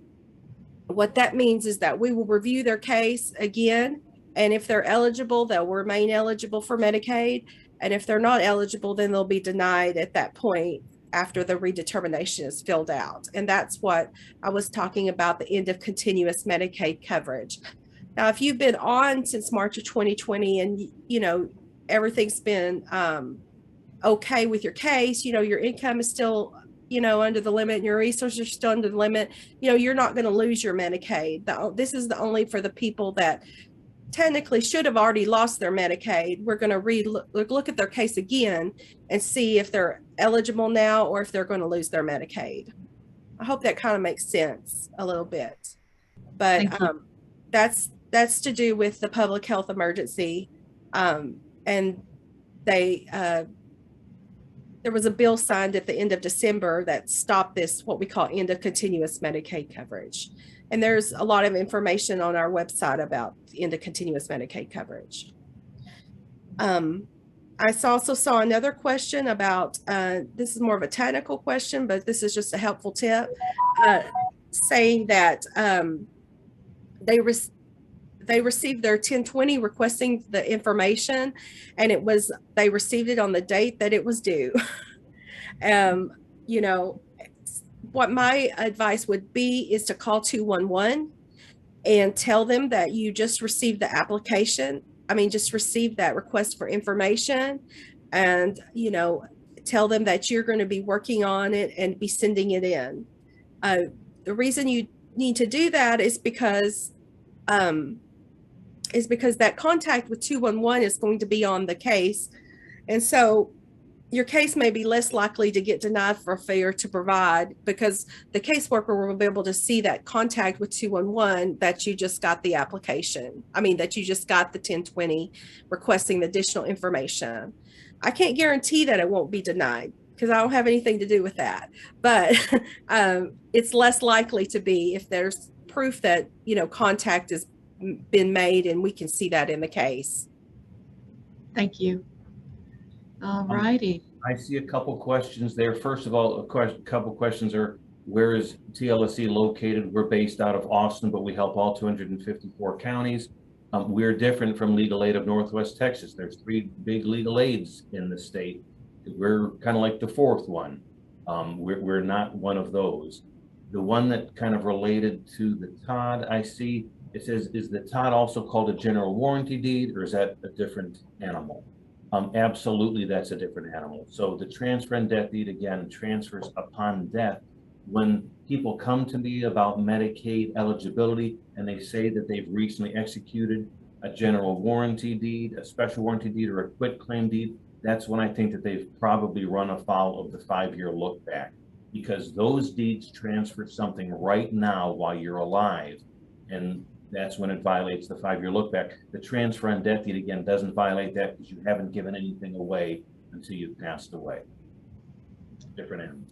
what that means is that we will review their case again. And if they're eligible, they'll remain eligible for Medicaid. And if they're not eligible, then they'll be denied at that point after the redetermination is filled out. And that's what I was talking about, the end of continuous Medicaid coverage. Now, if you've been on since March of 2020 and, everything's been okay with your case, your income is still, under the limit and your resources are still under the limit, you're not going to lose your Medicaid. This is only for the people that technically should have already lost their Medicaid. We're going to look at their case again and see if they're eligible now or if they're going to lose their Medicaid. I hope that kind of makes sense a little bit. But that's to do with the public health emergency. And there was a bill signed at the end of December that stopped this, what we call end of continuous Medicaid coverage. And there's a lot of information on our website about the end of continuous Medicaid coverage. I also saw another question about, this is more of a technical question, but this is just a helpful tip, saying that they received their 1020 requesting the information, and they received it on the date that it was due. What my advice would be is to call 211 and tell them that you just received the application. Just received that request for information, and, tell them that you're going to be working on it and be sending it in. The reason you need to do that is because that contact with 211 is going to be on the case. And so your case may be less likely to get denied for failure to provide, because the caseworker will be able to see that contact with 211 that you just got the application. That you just got the 1020 requesting the additional information. I can't guarantee that it won't be denied because I don't have anything to do with that. But it's less likely to be if there's proof that, contact has been made and we can see that in the case. Thank you. All righty. I see a couple questions there. First of all, a couple questions are, where is TLSE located? We're based out of Austin, but we help all 254 counties. We're different from Legal Aid of Northwest Texas. There's 3 big legal aids in the state. We're kind of like the 4th one. We're not one of those. The one that kind of related to the TOD, I see, it says, is the TOD also called a general warranty deed, or is that a different animal? Absolutely, that's a different animal. So the transfer and death deed, again, transfers upon death. When people come to me about Medicaid eligibility and they say that they've recently executed a general warranty deed, a special warranty deed, or a quitclaim deed, that's when I think that they've probably run afoul of the 5-year look back, because those deeds transfer something right now while you're alive. And that's when it violates the 5-year look back. The transfer and death deed, again, doesn't violate that because you haven't given anything away until you've passed away. Different animals.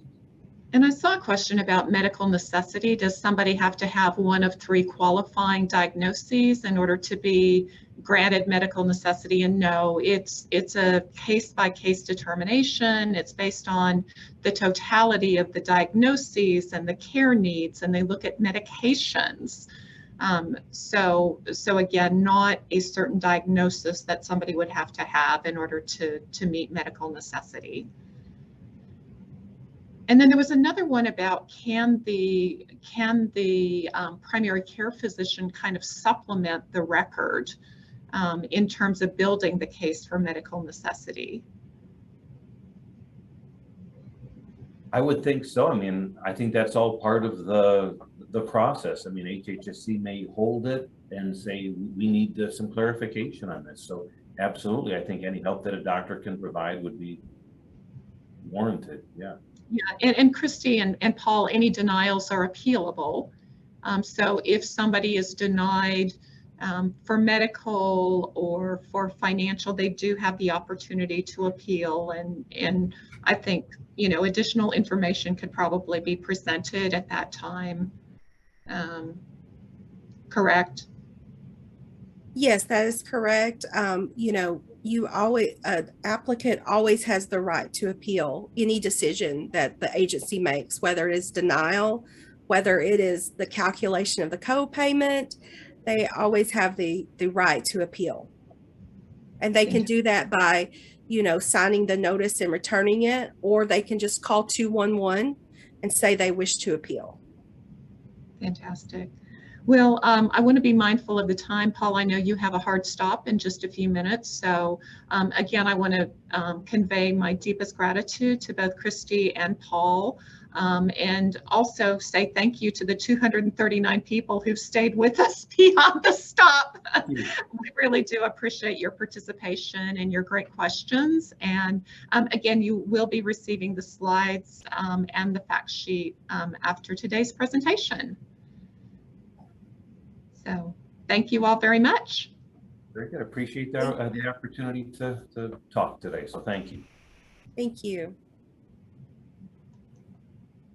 And I saw a question about medical necessity. Does somebody have to have one of 3 qualifying diagnoses in order to be granted medical necessity? And no, it's a case-by-case determination. It's based on the totality of the diagnoses and the care needs, and they look at medications. So again, not a certain diagnosis that somebody would have to have in order to meet medical necessity. And then there was another one about, can the primary care physician kind of supplement the record in terms of building the case for medical necessity? I would think so. I think that's all part of the process. HHSC may hold it and say, we need some clarification on this. So absolutely, I think any help that a doctor can provide would be warranted. Yeah. Yeah, and Kristi and Paul, any denials are appealable. So if somebody is denied for medical or for financial, they do have the opportunity to appeal. And I think, you know, additional information could probably be presented at that time. Correct? Yes, that is correct. You know, applicant always has the right to appeal any decision that the agency makes, whether it is denial, whether it is the calculation of the co-payment. They always have the right to appeal. And they can do that by, you know, signing the notice and returning it, or they can just call 211 and say they wish to appeal. Fantastic. Well, I want to be mindful of the time. Paul, I know you have a hard stop in just a few minutes. So again, I want to convey my deepest gratitude to both Kristi and Paul, and also say thank you to the 239 people who've stayed with us beyond the stop. We really do appreciate your participation and your great questions. And again, you will be receiving the slides and the fact sheet after today's presentation. So thank you all very much. Very good. Appreciate the opportunity to talk today. So thank you. Thank you.